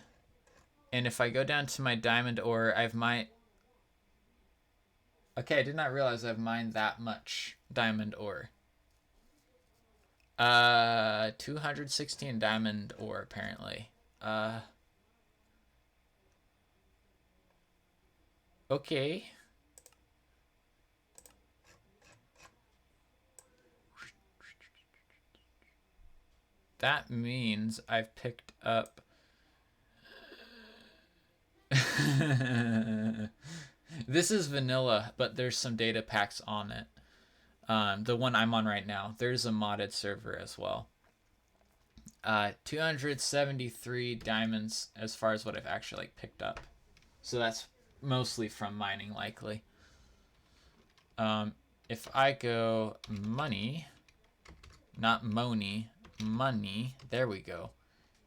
and if I go down to my diamond ore, I've mined... Okay, I did not realize I've mined that much diamond ore. 216 diamond ore, apparently. Okay. That means I've picked up... This is vanilla, but there's some data packs on it. The one I'm on right now. There's a modded server as well. 273 diamonds as far as what I've actually picked up. So that's mostly from mining, likely. If I go money, not money, money, there we go.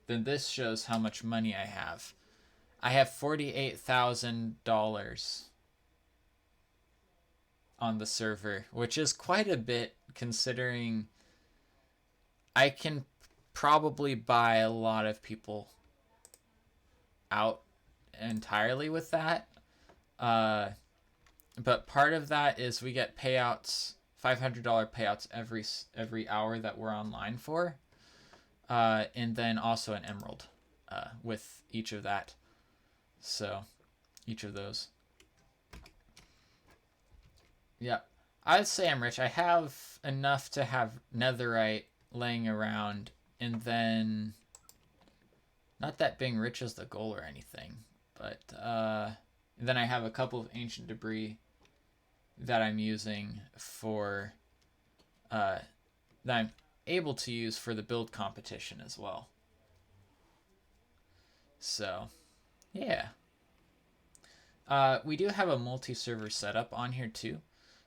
Then this shows how much money I have. I have $48,000 on the server, which is quite a bit considering I can probably buy a lot of people out entirely with that. But part of that is we get payouts, $500 payouts every hour that we're online for. And then also an emerald with each of that. So, each of those. Yep. I'd say I'm rich. I have enough to have netherite laying around, and then... Not that being rich is the goal or anything, but then I have a couple of ancient debris that I'm using for... that I'm able to use for the build competition as well. So... yeah. We do have a multi-server setup on here too.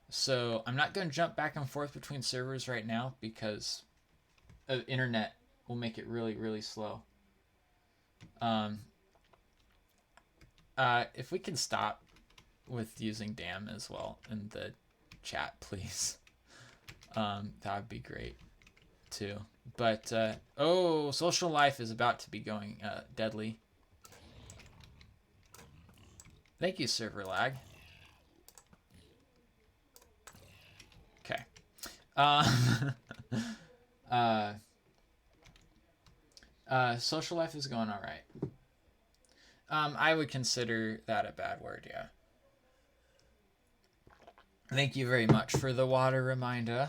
So I'm not going to jump back and forth between servers right now because internet will make it really, really slow. If we can stop with using damn as well in the chat, please. That would be great too. But, oh, social life is about to be going deadly. Thank you, server lag. Okay. Social life is going all right. I would consider that a bad word, yeah. Thank you very much for the water reminder.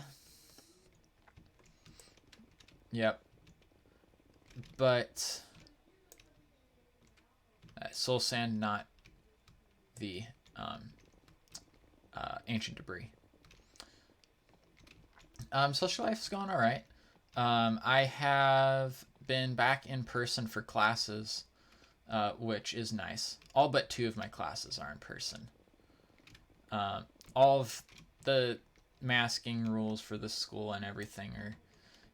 Yep. But soul sand, not the ancient debris. Social life is going all right. I have been back in person for classes, which is nice. All but 2 of my classes are in person. All of the masking rules for the school and everything are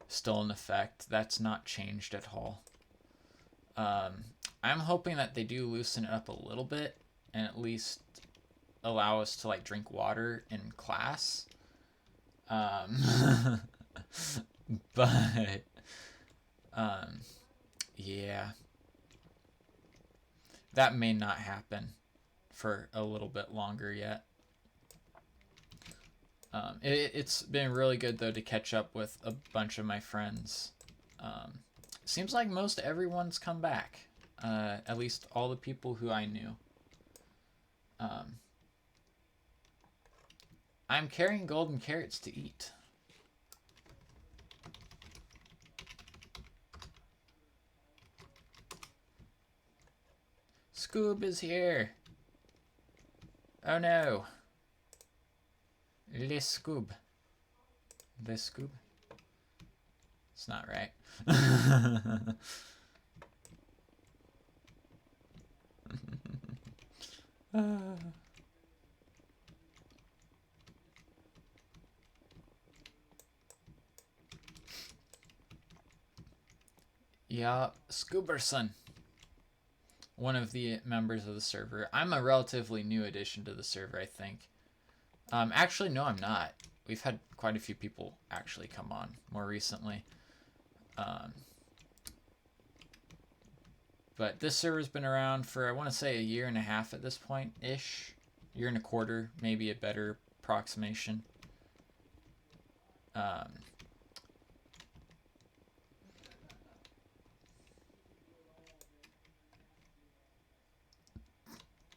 still in effect. That's not changed at all. I'm hoping that they do loosen it up a little bit and at least allow us to like drink water in class. But yeah, that may not happen for a little bit longer yet. It's been really good though to catch up with a bunch of my friends. Seems like most everyone's come back, at least all the people who I knew. I'm carrying golden carrots to eat. Scoob is here. Oh no. Le Scoob. Le Scoob. It's not right. Yeah, Scooberson, one of the members of the server. I'm a relatively new addition to the server, I think. Actually, no, I'm not. We've had quite a few people actually come on more recently. But this server's been around for, I want to say, 1.5 years at this point-ish. 1.25 years, maybe a better approximation.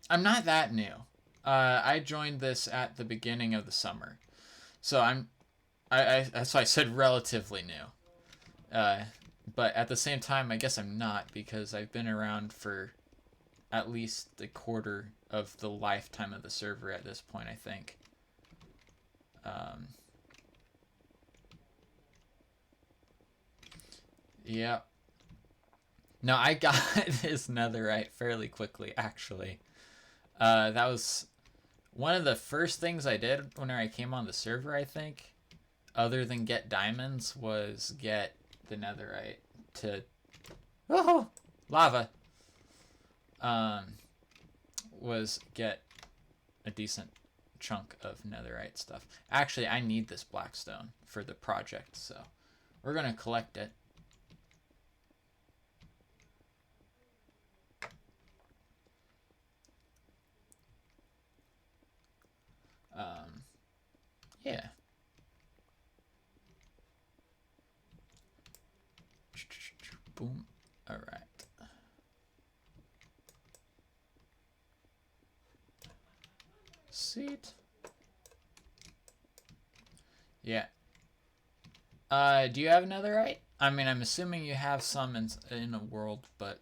I'm not that new. I joined this at the beginning of the summer. So that's why I said relatively new. But at the same time, I guess I'm not, because I've been around for at least a quarter of the lifetime of the server at this point, I think. Yeah. No, I got this netherite fairly quickly, actually. That was one of the first things I did when I came on the server, I think, other than get diamonds, was get the netherite to... Oh! Lava! Was get a decent chunk of netherite stuff. Actually, I need this blackstone for the project, so we're going to collect it. Yeah. Boom. All right. Sweet. Yeah. Do you have netherite? I mean, I'm assuming you have some in a world, but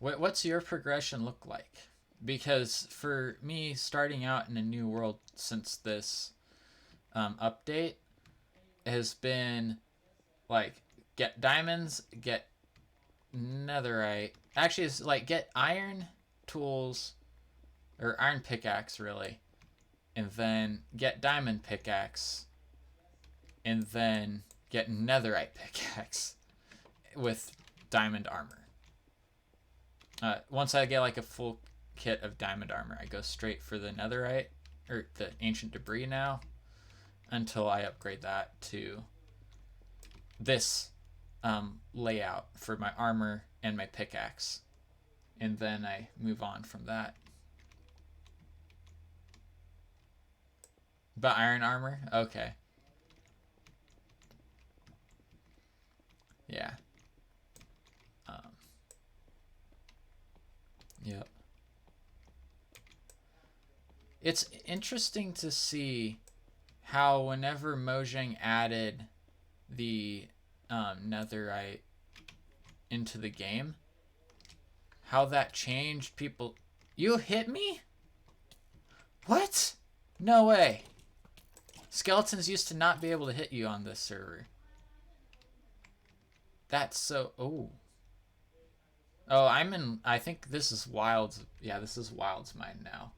what's your progression look like? Because for me, starting out in a new world since this update has been like get diamonds, get netherite. Actually, it's like get iron tools or iron pickaxe really, and then get diamond pickaxe, and then get netherite pickaxe with diamond armor. Once I get like a full kit of diamond armor, I go straight for the netherite or the ancient debris now until I upgrade that to this layout for my armor and my pickaxe, and then I move on from that. But iron armor? Okay. Yeah. Yep. It's interesting to see how whenever Mojang added the netherite into the game, how that changed people. You hit me? What? No way. Skeletons used to not be able to hit you on this server. That's so... Oh. Oh, I'm in... I think this is Wild's... Yeah, this is Wild's mine now.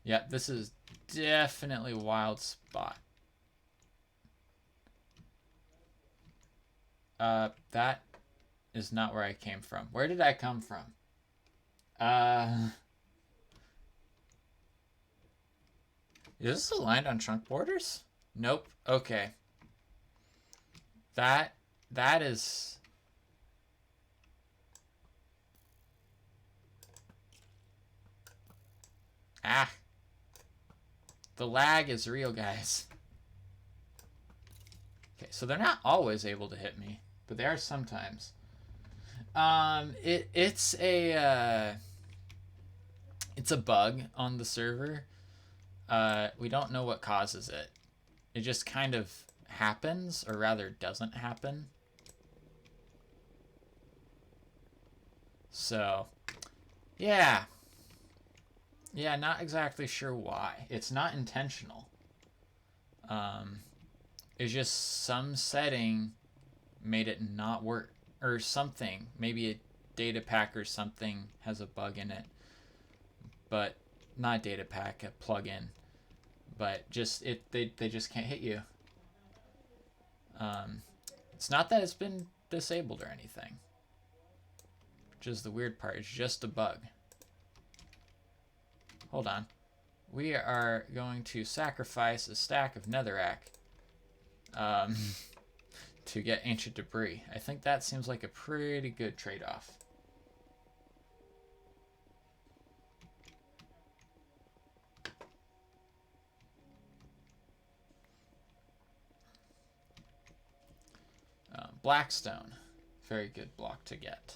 Yeah, this is definitely Wild's spot. That is not where I came from. Where did I come from? Is this aligned on chunk borders? Nope. Okay. That is... Ah. The lag is real, guys. Okay, so they're not always able to hit me, but they are sometimes. It's a bug on the server. We don't know what causes it. It just kind of happens, or rather doesn't happen. So, yeah. Yeah, not exactly sure why. It's not intentional. It's just some setting made it not work. Or something. Maybe a data pack or something has a bug in it. But not a data pack, a plugin. But just they just can't hit you. It's not that it's been disabled or anything. Which is the weird part. It's just a bug. Hold on. We are going to sacrifice a stack of netherrack to get ancient debris. I think that seems like a pretty good trade-off. Blackstone. Very good block to get.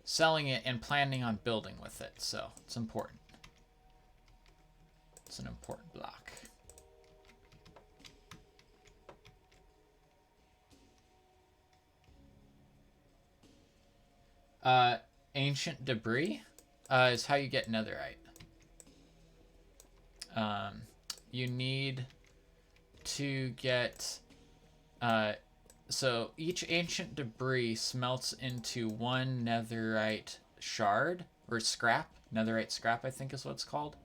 Selling it and planning on building with it, so it's important. It's an important block. Ancient debris is how you get netherite. You need to get so each ancient debris smelts into one netherite shard or scrap. Netherite scrap, I think is what it's called.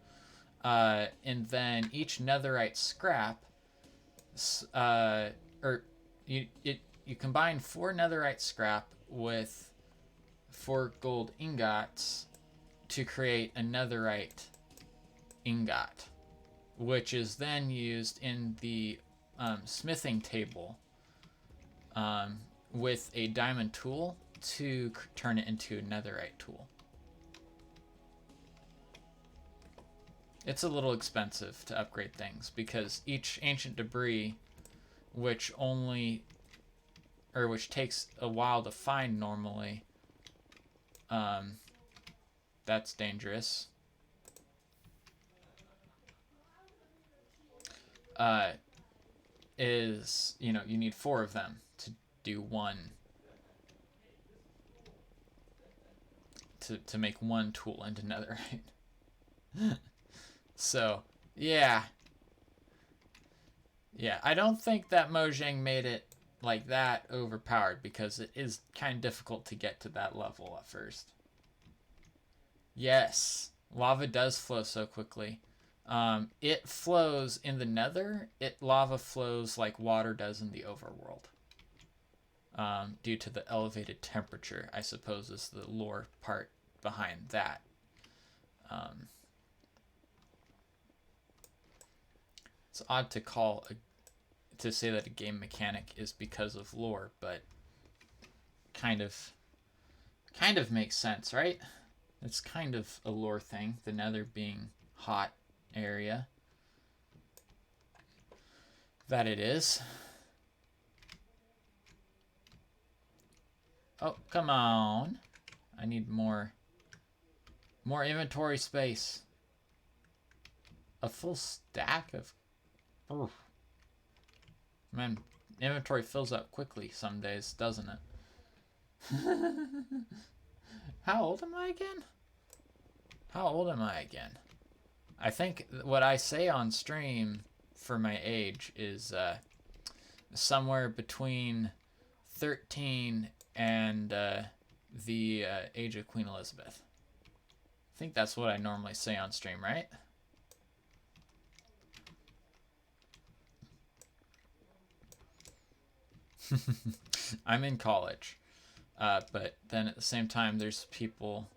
And then each netherite scrap, you combine 4 netherite scrap with 4 gold ingots to create a netherite ingot, which is then used in the smithing table with a diamond tool to turn it into a netherite tool. It's a little expensive to upgrade things because each ancient debris, which takes a while to find normally, that's dangerous. You need 4 of them to do one, to make one tool into netherite. So, yeah. Yeah, I don't think that Mojang made it like that overpowered because it is kind of difficult to get to that level at first. Yes, lava does flow so quickly. It flows in the nether. Lava flows like water does in the overworld. Due to the elevated temperature, I suppose, is the lore part behind that. It's odd to say that a game mechanic is because of lore, but kind of makes sense, right? It's kind of a lore thing, the nether being hot area. That it is. Oh, come on. I need more inventory space. A full stack of... Oof. Man, inventory fills up quickly some days, doesn't it? How old am I again? How old am I again? I think what I say on stream for my age is somewhere between 13 and the age of Queen Elizabeth. I think that's what I normally say on stream, right? I'm in college. But then at the same time, there's people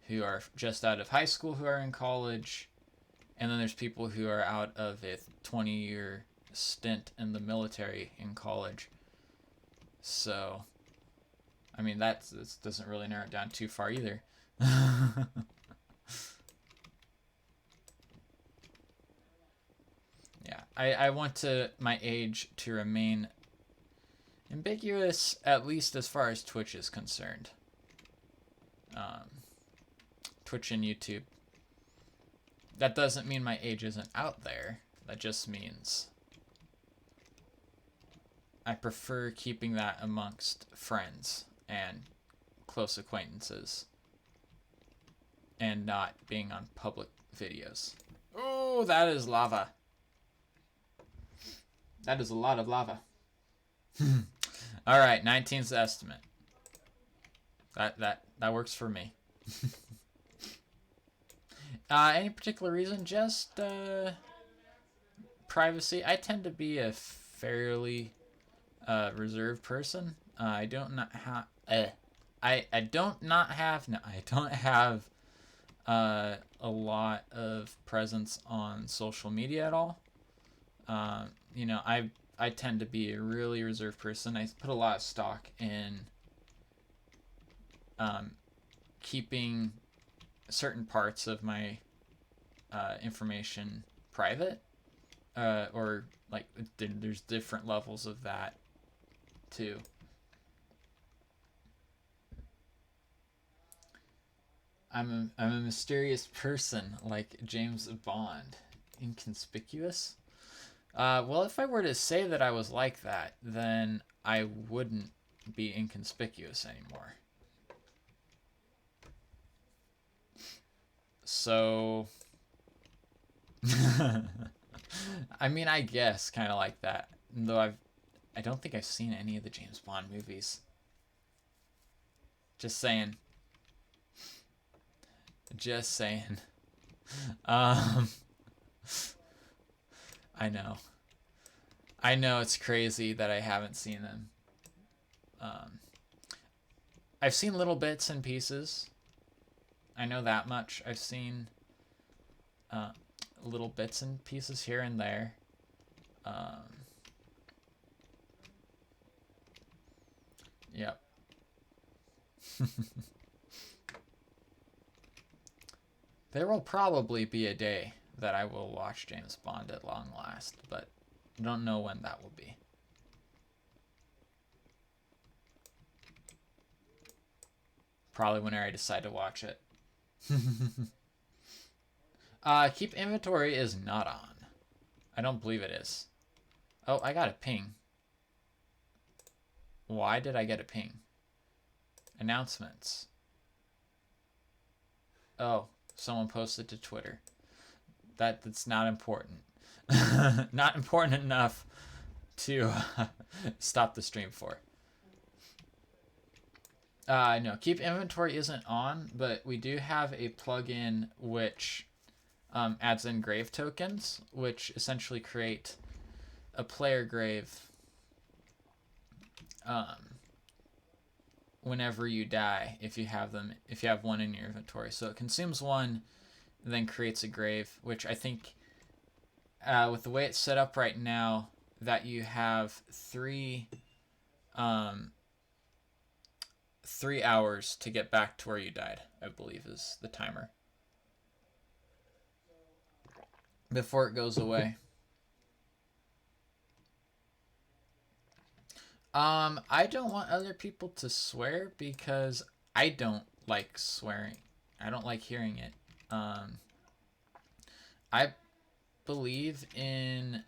who are just out of high school who are in college. And then there's people who are out of a 20-year stint in the military in college. So, I mean, that doesn't really narrow it down too far either. Yeah, I want my age to remain ambiguous, at least as far as Twitch is concerned. Twitch and YouTube. That doesn't mean my age isn't out there. That just means I prefer keeping that amongst friends and close acquaintances and not being on public videos. Oh, that is lava. That is a lot of lava. All right, 19's the estimate. That works for me. Any particular reason? Just privacy. I tend to be a fairly reserved person. I don't not have. I don't have a lot of presence on social media at all. You know, I tend to be a really reserved person. I put a lot of stock in keeping certain parts of my information private, or like there's different levels of that too. I'm a mysterious person like James Bond. Inconspicuous? Well, if I were to say that I was like that, then I wouldn't be inconspicuous anymore. So, I mean, I guess kind of like that. Though I don't think I've seen any of the James Bond movies. Just saying. Just saying. I know. I know it's crazy that I haven't seen them. I've seen little bits and pieces. I know that much. I've seen little bits and pieces here and there. Yep. There will probably be a day that I will watch James Bond at long last, but I don't know when that will be. Probably whenever I decide to watch it. Keep inventory is not on. I don't believe it is. Oh, I got a ping. Why did I get a ping? Announcements. Oh, someone posted to Twitter. That's not important. Not important enough to stop the stream for. No, keep inventory isn't on, but we do have a plugin which adds in grave tokens, which essentially create a player grave whenever you die, if you have one in your inventory. So it consumes one, then creates a grave, which I think with the way it's set up right now, that you have 3 hours to get back to where you died, I believe is the timer, before it goes away. I don't want other people to swear because I don't like swearing. I don't like hearing it. I believe in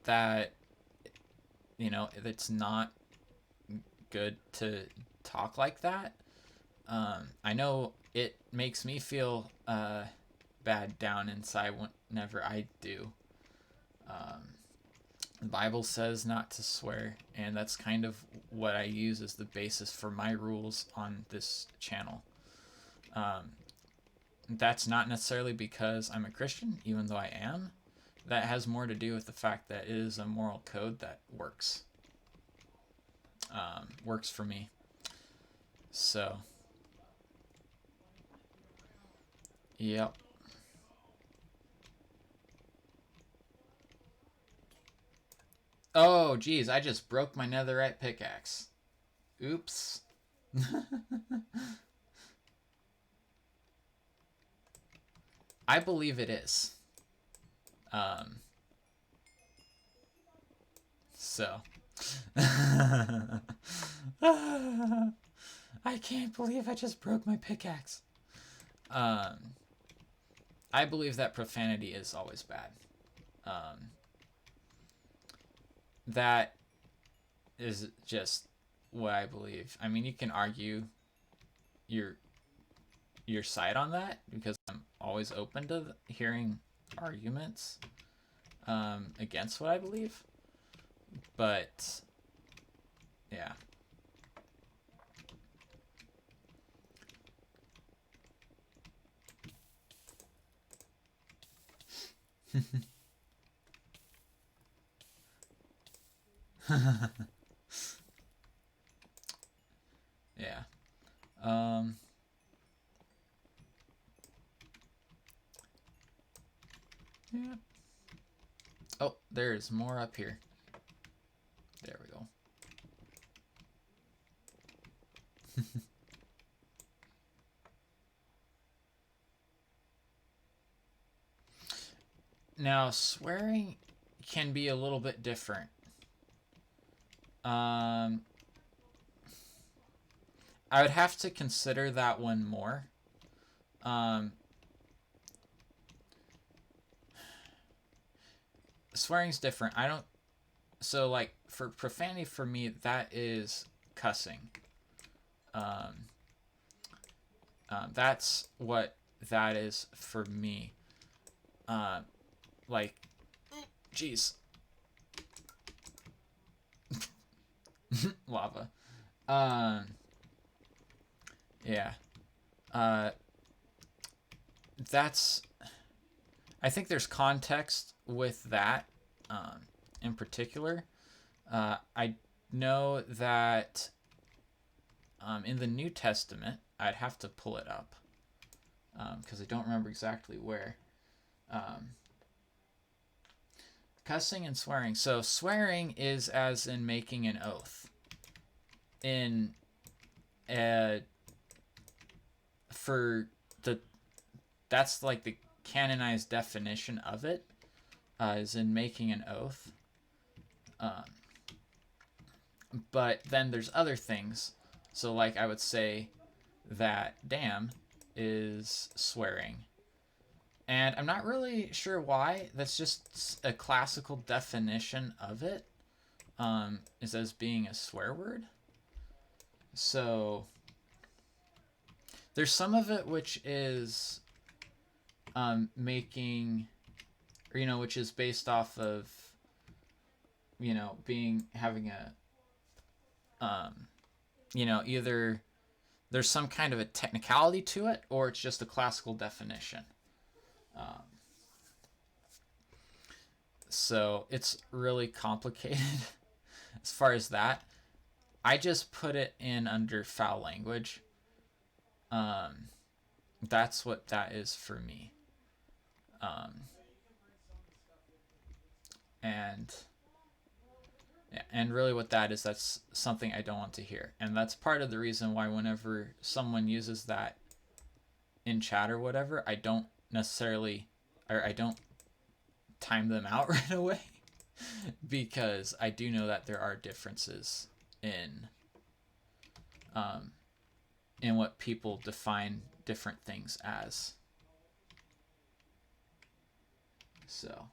that, you know, it's not good to talk like that. I know it makes me feel bad down inside whenever I do. The Bible says not to swear, and that's kind of what I use as the basis for my rules on this channel. That's not necessarily because I'm a Christian, even though I am. That has more to do with the fact that it is a moral code that works. Works for me. So, yep. Oh, geez, I just broke my netherite pickaxe. Oops. I believe it is. So. I can't believe I just broke my pickaxe. I believe that profanity is always bad. That is just what I believe. I mean, you can argue your side on that, because I'm always open to hearing arguments against what I believe. But yeah. Yeah. Yeah. Oh, there's more up here. There we go. Now, swearing can be a little bit different. I would have to consider that one more. Swearing's different. I don't. So, like, for profanity, for me, that is cussing. That's what that is for me. Like, jeez. Lava. Yeah. That's. I think there's context with that in particular. I know that in the New Testament, I'd have to pull it up because I don't remember exactly where. Cussing and swearing. So swearing is as in making an oath. For the that's like the canonized definition of it, is in making an oath. But then there's other things. So like I would say that damn is swearing. And I'm not really sure why. That's just a classical definition of it, is as being a swear word. So there's some of it which is making, or, which is based off of, having a, either there's some kind of a technicality to it, or it's just a classical definition. So it's really complicated as far as that. I just put it in under foul language. That's what that is for me. And really what that is, that's something I don't want to hear. And that's part of the reason why whenever someone uses that in chat or whatever, I don't necessarily, or I don't time them out right away, because I do know that there are differences in what people define different things as. So,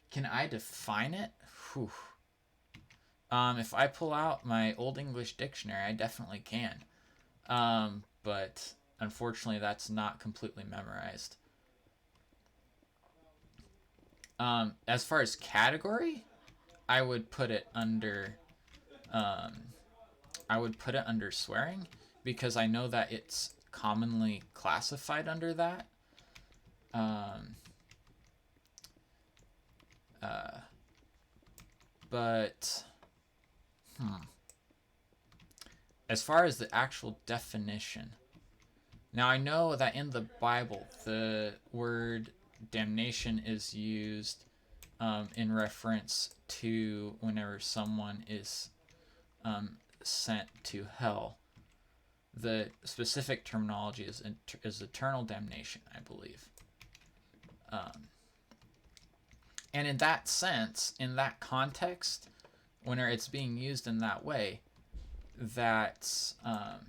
can I define it? Whew. If I pull out my Old English dictionary, I definitely can. But unfortunately, that's not completely memorized. As far as category, I would put it under. I would put it under swearing, because I know that it's commonly classified under that. But as far as the actual definition, now I know that in the Bible the word damnation is used in reference to whenever someone is sent to hell. The specific terminology is eternal damnation, I believe. And in that sense, in that context, whenever it's being used in that way, that's not,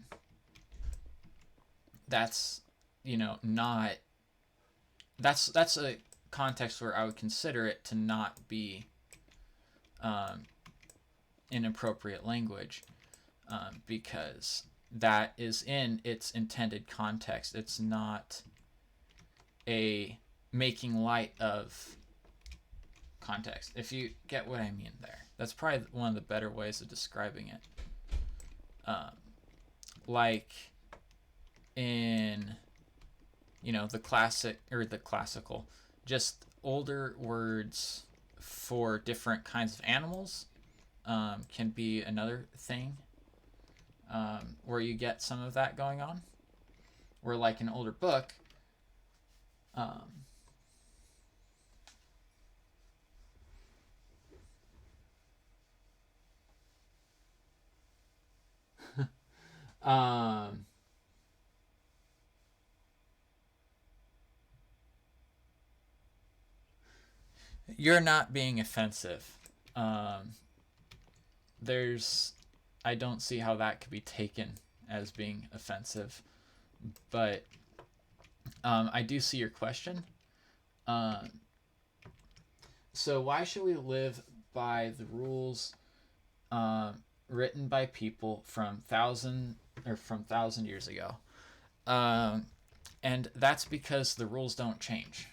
that's a context where I would consider it to not be inappropriate language, because that is in its intended context. It's not a making light of context, if you get what I mean there. That's probably one of the better ways of describing it. Like in, the classical, just older words for different kinds of animals can be another thing where you get some of that going on. Where like an older book, you're not being offensive. There's, I don't see how that could be taken as being offensive, but I do see your question. So why should we live by the rules written by people from thousand years ago? And that's because the rules don't change.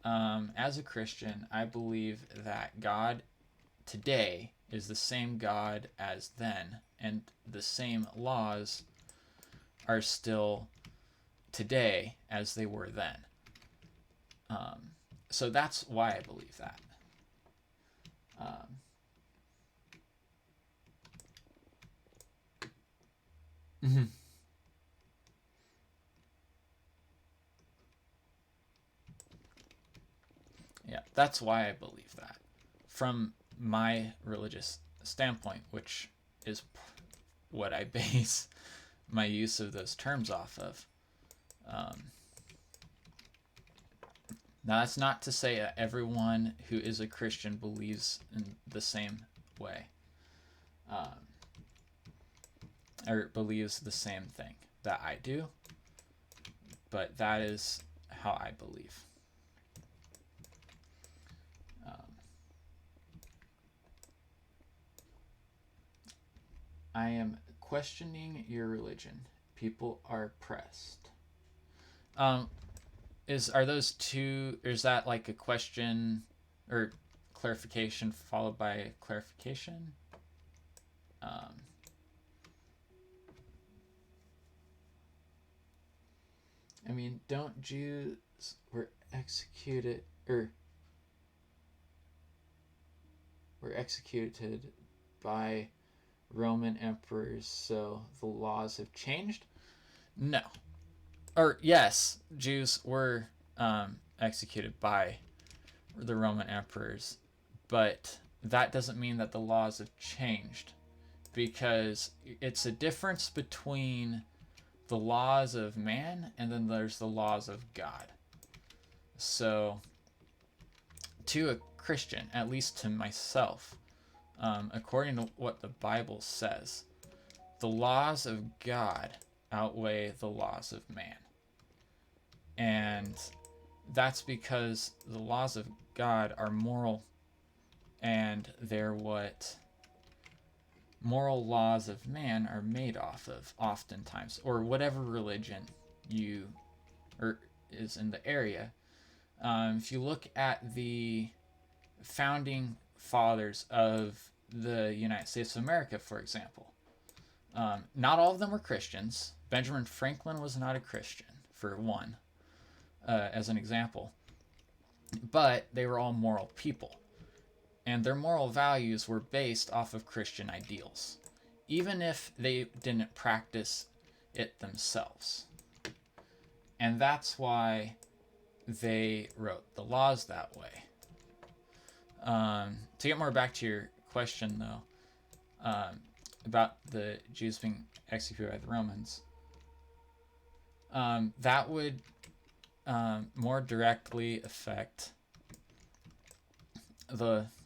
As a Christian, I believe that God today is the same God as then, and the same laws are still today as they were then. So that's why I believe that. Mm-hmm. Yeah, that's why I believe that. From my religious standpoint, which is what I base my use of those terms off of. Now, that's not to say that everyone who is a Christian believes in the same way, or believes the same thing that I do, but that is how I believe. I am questioning your religion. People are pressed. Are those two? Or is that like a question or clarification followed by a clarification? I mean, don't Jews were executed by Roman emperors, so the laws have changed? No. Or yes, Jews were executed by the Roman emperors, but that doesn't mean that the laws have changed, because it's a difference between the laws of man and then there's the laws of God. So to a Christian, at least to myself, according to what the Bible says, the laws of God outweigh the laws of man. And that's because the laws of God are moral, and they're what moral laws of man are made off of, oftentimes, or whatever religion you or is in the area. If you look at the founding fathers of the United States of America, for example, not all of them were Christians. Benjamin Franklin was not a Christian, for one, as an example. But they were all moral people. And their moral values were based off of Christian ideals, even if they didn't practice it themselves. And that's why they wrote the laws that way. To get more back to your question, though, about the Jews being executed by the Romans, that would more directly affect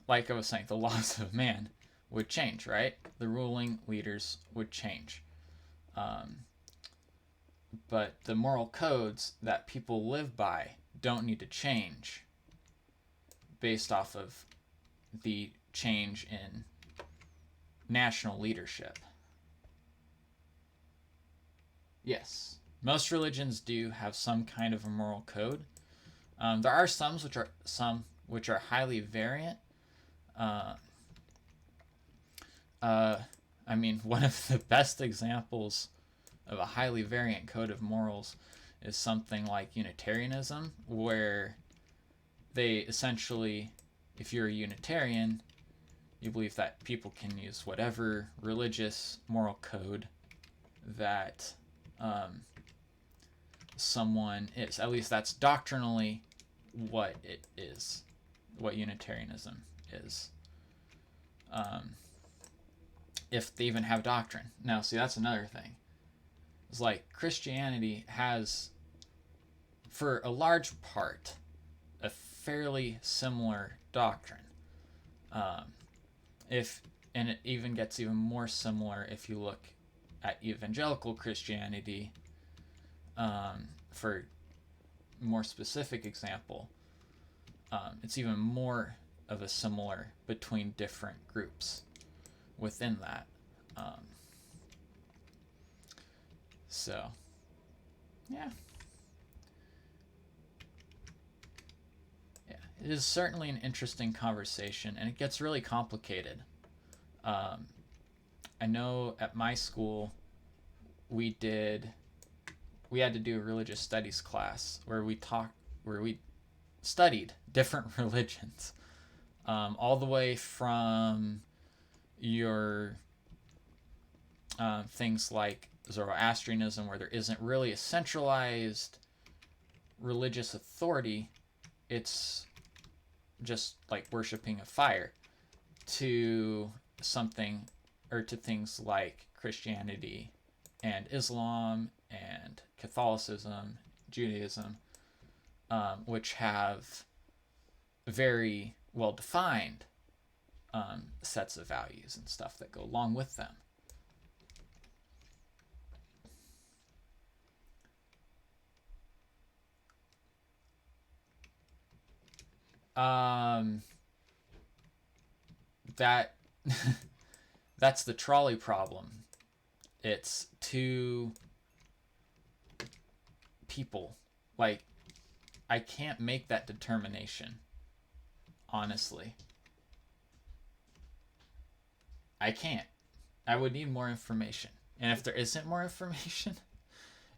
like I was saying, the laws of man would change, right? The ruling leaders would change. But the moral codes that people live by don't need to change based off of the change in national leadership. Yes, most religions do have some kind of a moral code. There are some which are highly variant. Uh, I mean, one of the best examples of a highly variant code of morals is something like Unitarianism, where they essentially, if you're a Unitarian, you believe that people can use whatever religious moral code that someone is. At least that's doctrinally what it is, what Unitarianism is. If they even have doctrine. Now, see, that's another thing. It's like Christianity has, for a large part, a fairly similar doctrine. And it even gets even more similar if you look at evangelical Christianity. For more specific example, it's even more of a similar between different groups within that. So, yeah. It is certainly an interesting conversation, and it gets really complicated. I know at my school, we had to do a religious studies class where we studied different religions, all the way from your things like Zoroastrianism, where there isn't really a centralized religious authority. It's just like worshiping a fire, to things like Christianity and Islam and Catholicism, Judaism, which have very well defined sets of values and stuff that go along with them. That that's the trolley problem. It's two people. Like, I can't make that determination, honestly. I can't. I would need more information. And if there isn't more information,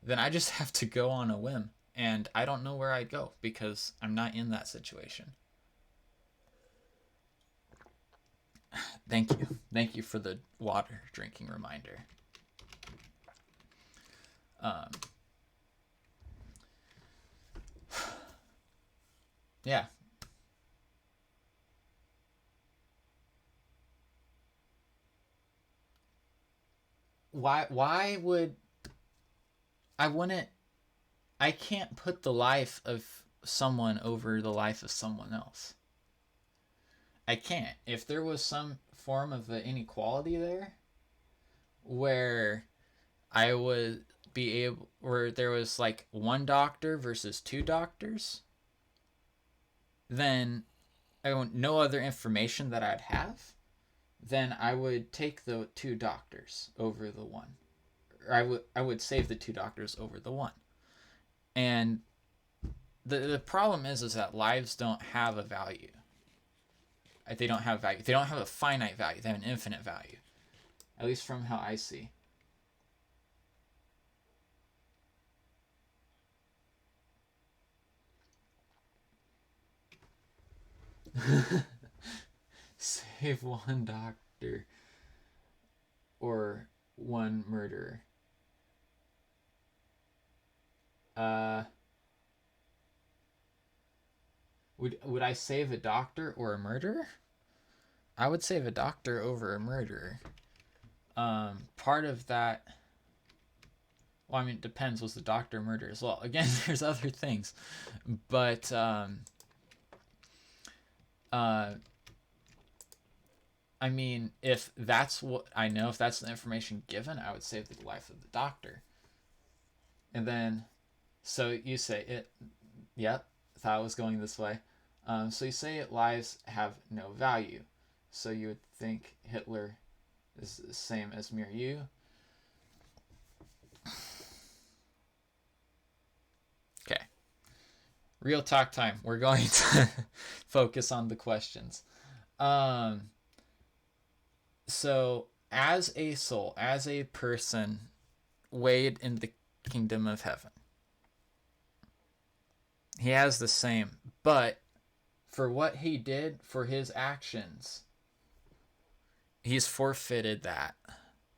then I just have to go on a whim. And I don't know where I'd go because I'm not in that situation. Thank you. Thank you for the water drinking reminder. Yeah. Why would I wouldn't I can't put the life of someone over the life of someone else. I can't. If there was some form of inequality there, where I would be able, where there was like one doctor versus two doctors, then I want no other information that I'd have, then I would take the two doctors over the one. Or I would save the two doctors over the one. And the problem is that lives don't have a value. They don't have value. They don't have a finite value. They have an infinite value. At least from how I see. Save one doctor or one murderer. Would I save a doctor or a murderer? I would save a doctor over a murderer. Part of that, well, I mean, it depends. Was the doctor murdered as well? Again, there's other things, but I mean, if that's what I know, if that's the information given, I would save the life of the doctor. And then, so you say it. Yep, thought I was going this way. So you say lives have no value. So you would think Hitler is the same as mere you. Okay. Real talk time. We're going to focus on the questions. So as a soul, as a person weighed in the kingdom of heaven, he has the same, but for what he did, for his actions, he's forfeited that.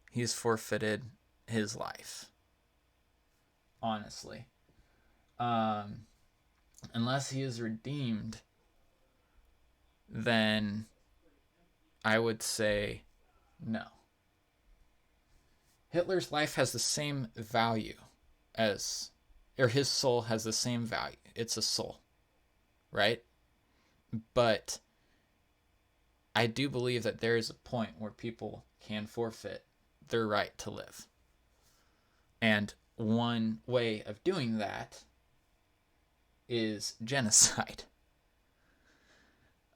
He's forfeited his life. Honestly. Unless he is redeemed, then I would say no. Hitler's life has the same value as, or his soul has the same value. It's a soul, right? But I do believe that there is a point where people can forfeit their right to live. And one way of doing that is genocide.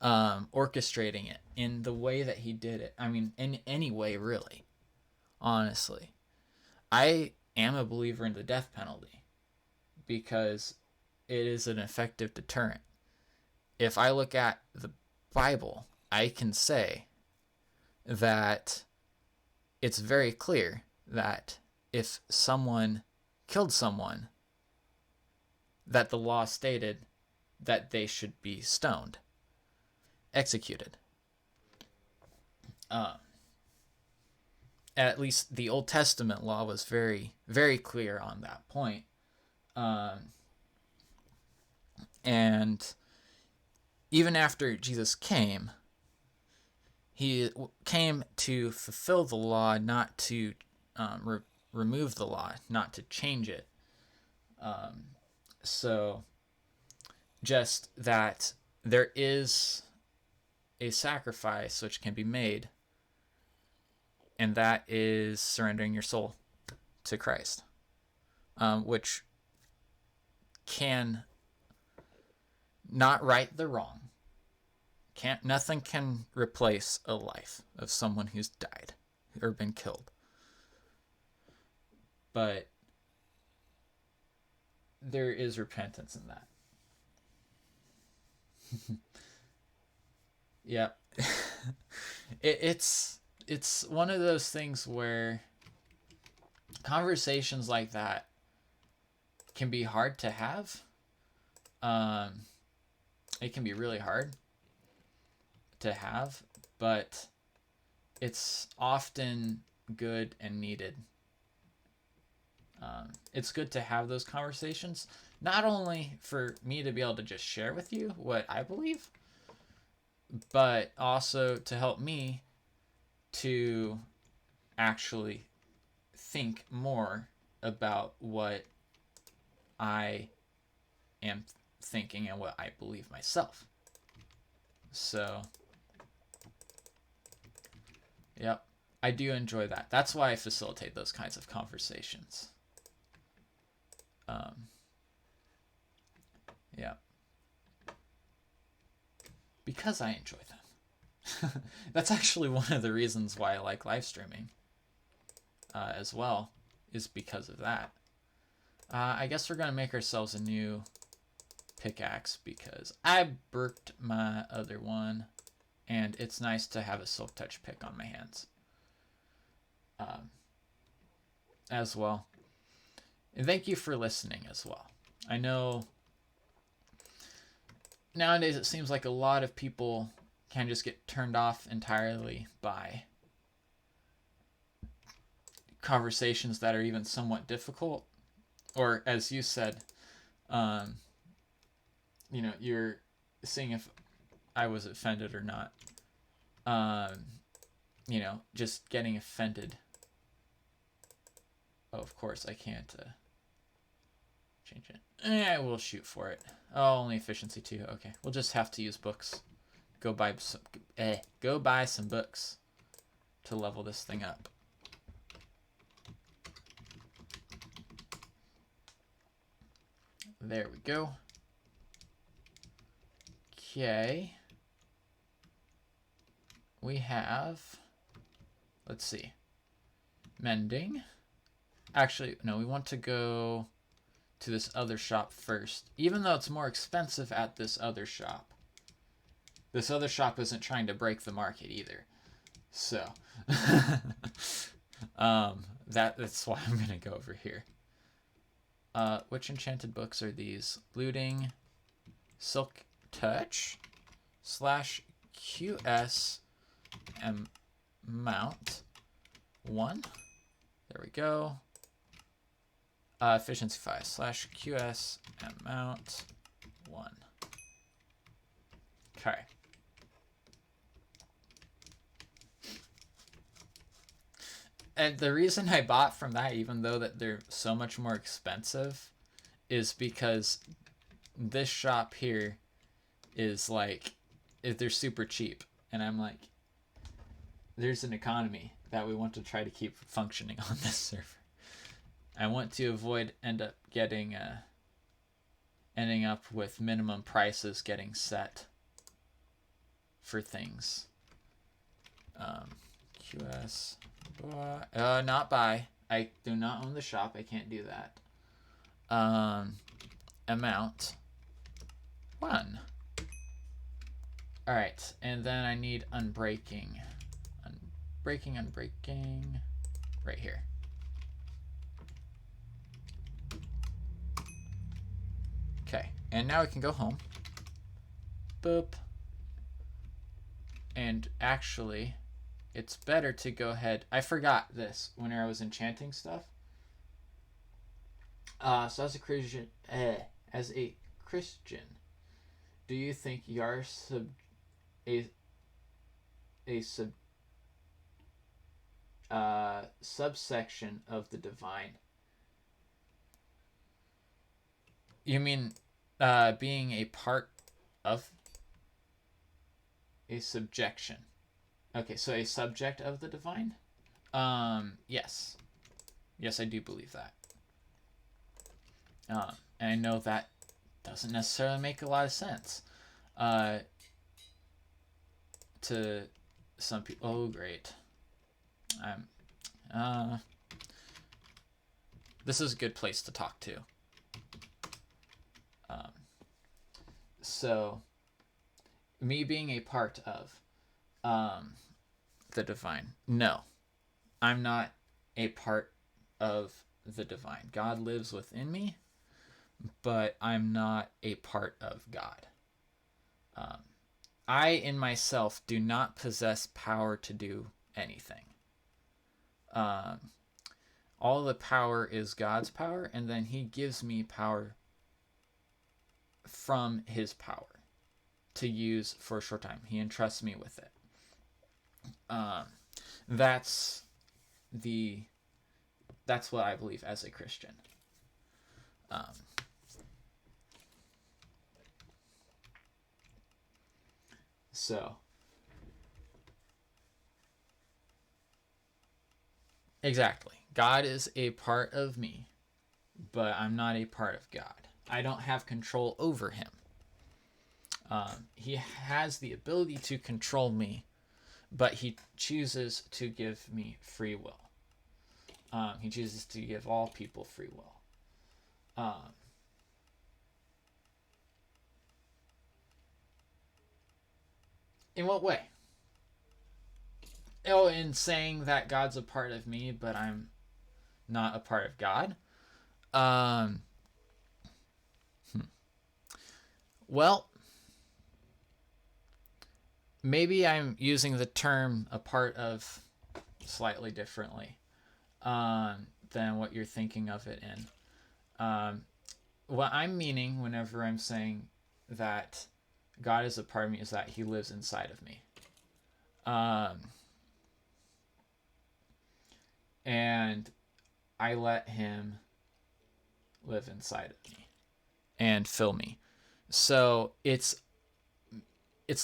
Orchestrating it in the way that he did it. I mean, in any way, really. Honestly. I am a believer in the death penalty because it is an effective deterrent. If I look at the Bible, I can say that it's very clear that if someone killed someone, that the law stated that they should be stoned, executed. At least the Old Testament law was very, very clear on that point. And even after Jesus came, he came to fulfill the law, not to remove the law, not to change it. So just that there is a sacrifice which can be made, and that is surrendering your soul to Christ, which can not right the wrong. Nothing can replace a life of someone who's died or been killed. But there is repentance in that. Yeah. It's one of those things where conversations like that can be hard to have. It can be really hard to have, but it's often good and needed. It's good to have those conversations, not only for me to be able to just share with you what I believe, but also to help me to actually think more about what I am thinking and what I believe myself. So, yep, I do enjoy that. That's why I facilitate those kinds of conversations. Yeah. Because I enjoy them. That's actually one of the reasons why I like live streaming as well, is because of that. I guess we're going to make ourselves a new pickaxe because I burped my other one, and it's nice to have a silk touch pick on my hands as well. And thank you for listening as well. I know nowadays it seems like a lot of people can just get turned off entirely by conversations that are even somewhat difficult, or as you said, you're seeing if I was offended or not. Just getting offended. Oh, of course I can't change it. We'll shoot for it. Oh, only efficiency 2. Okay, we'll just have to use books. Go buy some books to level this thing up. There we go. Okay. We have, let's see, mending. Actually, no, we want to go to this other shop first, even though it's more expensive at this other shop. This other shop isn't trying to break the market either. So, that's why I'm going to go over here. Which enchanted books are these? Looting, Silk Touch, / QS amount 1. There we go. Efficiency 5 / QS amount 1. Okay. And the reason I bought from that, even though that they're so much more expensive, is because this shop here is like, they're super cheap. And I'm like, there's an economy that we want to try to keep functioning on this server. I want to avoid ending up with minimum prices getting set for things. QS, not buy. I do not own the shop. I can't do that. Amount 1. All right, and then I need unbreaking. Unbreaking, right here. Okay, and now we can go home. Boop. And actually, it's better to go ahead. I forgot this when I was enchanting stuff. So as a Christian, do you you are a subsection of the divine? You mean being a part of a subjection? Okay, so a subject of the divine? Yes. Yes, I do believe that. And I know that doesn't necessarily make a lot of sense. To some people. Oh, great. This is a good place to talk to. So, me being a part of the divine. No, I'm not a part of the divine. God lives within me, but I'm not a part of God. I, in myself, do not possess power to do anything. All the power is God's power, and then he gives me power from his power to use for a short time. He entrusts me with it. That's what I believe as a Christian. So exactly, God is a part of me, but I'm not a part of God. I don't have control over him. He has the ability to control me, but he chooses to give me free will. He chooses to give all people free will. In what way? Oh, in saying that God's a part of me, but I'm not a part of God? Well, maybe I'm using the term a part of slightly differently than what you're thinking of it in. What I'm meaning whenever I'm saying that God is a part of me is that he lives inside of me. And I let him live inside of me and fill me. So it's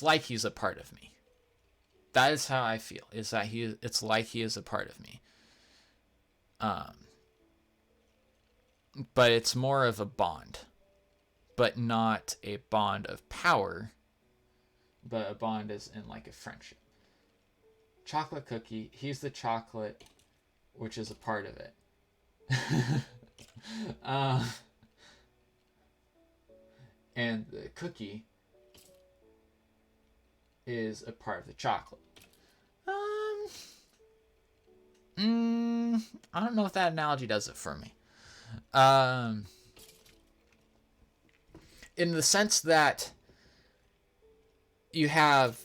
like he's a part of me. That is how I feel, is that it's like he is a part of me. But it's more of a bond, but not a bond of power, but a bond is in like a friendship. Chocolate cookie, he's the chocolate, which is a part of it. uh, and the cookie is a part of the chocolate. I don't know if that analogy does it for me. In the sense that you have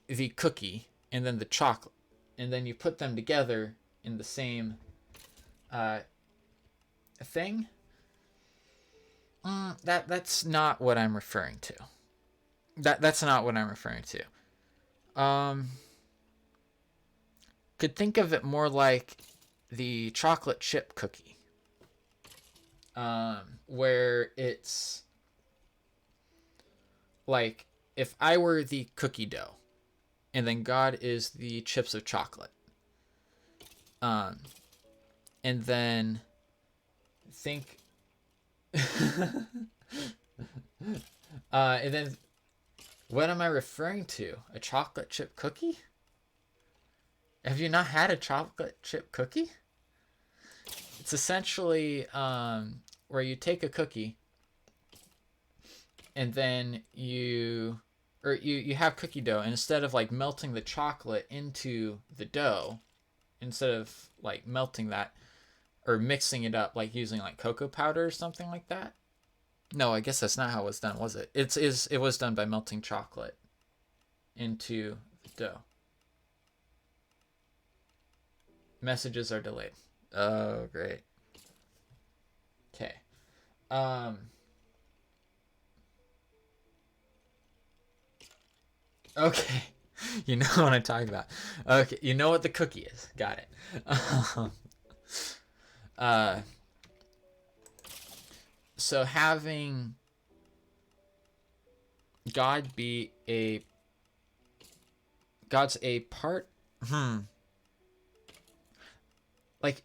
the cookie and then the chocolate, and then you put them together in the same thing. That's not what I'm referring to. That's not what I'm referring to. Could think of it more like the chocolate chip cookie, where it's like if I were the cookie dough, and then God is the chips of chocolate, and then think, and then what am I referring to? A chocolate chip cookie? Have you not had a chocolate chip cookie? It's essentially where you take a cookie and then you have cookie dough, and instead of like melting the chocolate into the dough, instead of like melting that or mixing it up like using like cocoa powder or something like that. No, I guess that's not how it was done, was it? It was done by melting chocolate into the dough. Messages are delayed. Oh, great. Okay. Okay. You know what I'm talking about. Okay, you know what the cookie is. Got it. So having God be God's a part. Like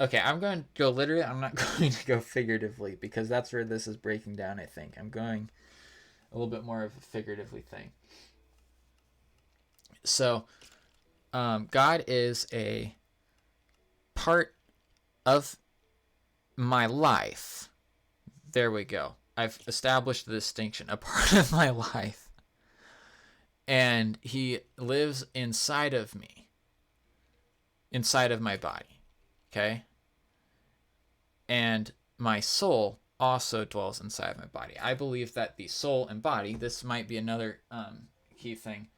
okay, I'm going to go literally. I'm not going to go figuratively because that's where this is breaking down. I think I'm going a little bit more of a figuratively thing. So, God is a part of my life. There we go. I've established the distinction. A part of my life. And he lives inside of me. Inside of my body. Okay? And my soul also dwells inside my body. I believe that the soul and body, this might be another key thing,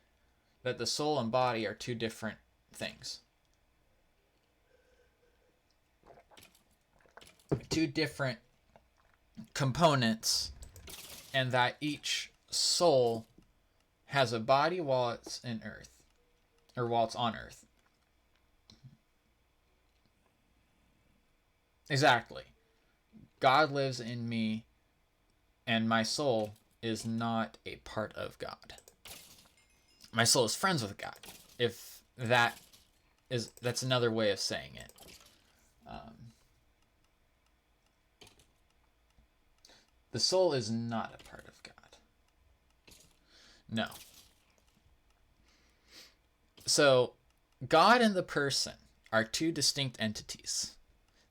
that the soul and body are two different things. Two different components, and that each soul has a body while it's in earth, or while it's on earth. Exactly. God lives in me, and my soul is not a part of God. My soul is friends with God. If that's another way of saying it. The soul is not a part of God. No. So, God and the person are two distinct entities.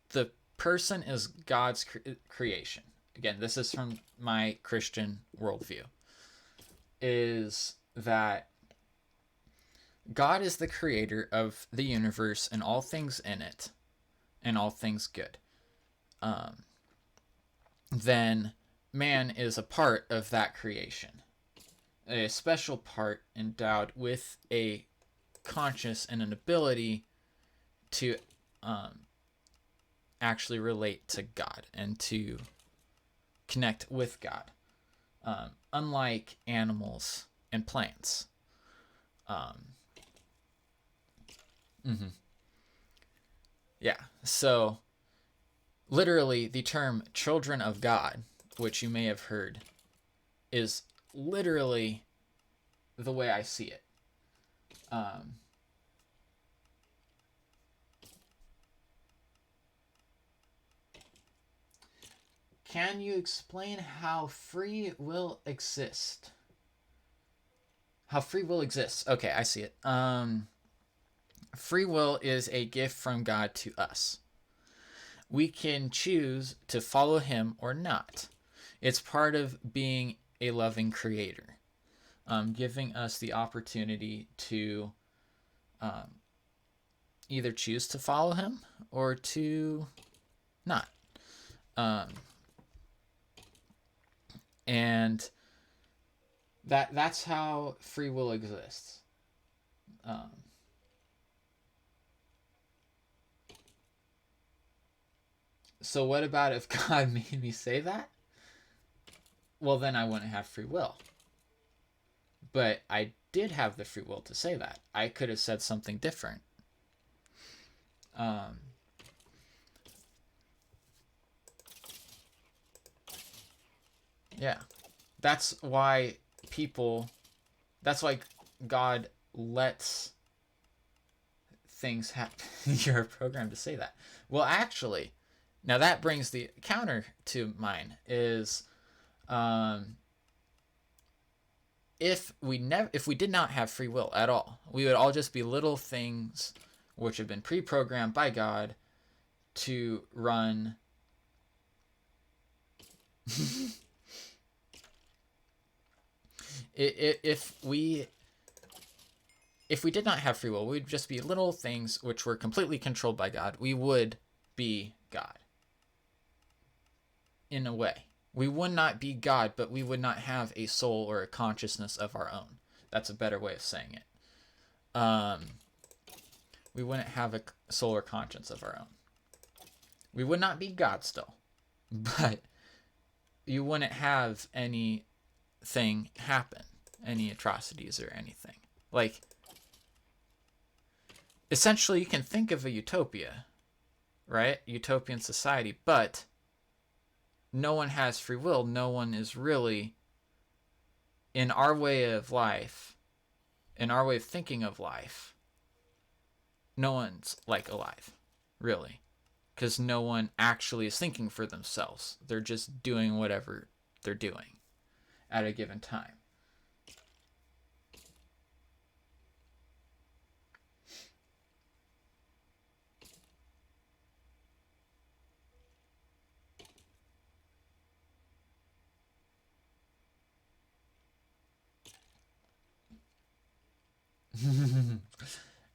The person is God's creation. Again, this is from my Christian worldview. Is that God is the creator of the universe and all things in it, and all things good. Then man is a part of that creation, a special part endowed with a conscious and an ability to actually relate to God and to connect with God, unlike animals and plants. Yeah, so literally the term children of God, which you may have heard, is literally the way I see it. Can you explain how free will exists? how free will exists. Okay, I see it. Free will is a gift from God to us. We can choose to follow him or not. It's part of being a loving creator, giving us the opportunity to either choose to follow him or to not. Um, and that's how free will exists. Um, so what about if God made me say that? Well, then I wouldn't have free will. But I did have the free will to say that. I could have said something different. Um, yeah. That's why that's why God lets things happen. You're programmed to say that. Well, actually, now that brings the counter to mine is, if we did not have free will at all, we would all just be little things which have been pre-programmed by God to run. if we did not have free will, we'd just be little things which were completely controlled by God. We would be God. In a way. We would not be God, but we would not have a soul or a consciousness of our own. That's a better way of saying it. We wouldn't have a soul or conscience of our own. We would not be God still, but you wouldn't have anything happen, any atrocities or anything. Like, essentially, you can think of a utopia, right? Utopian society, but no one has free will. No one is really, in our way of life, in our way of thinking of life, no one's like alive, really. Because no one actually is thinking for themselves. They're just doing whatever they're doing at a given time.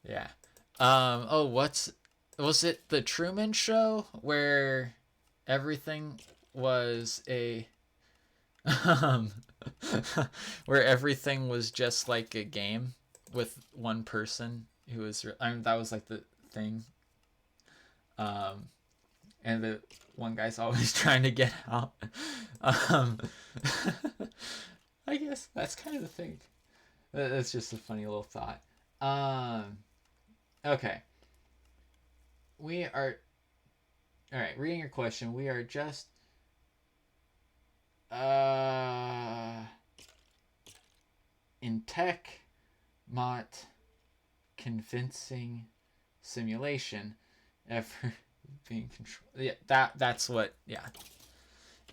Yeah. Was it the Truman Show where everything was a um, where everything was just like a game with one person who was that was like the thing. Um, and the one guy's always trying to get out. Um, I guess that's kind of the thing. That's just a funny little thought. Okay. We are. Alright, reading your question. We are just. In tech, not convincing simulation ever being controlled. Yeah, that's what. Yeah.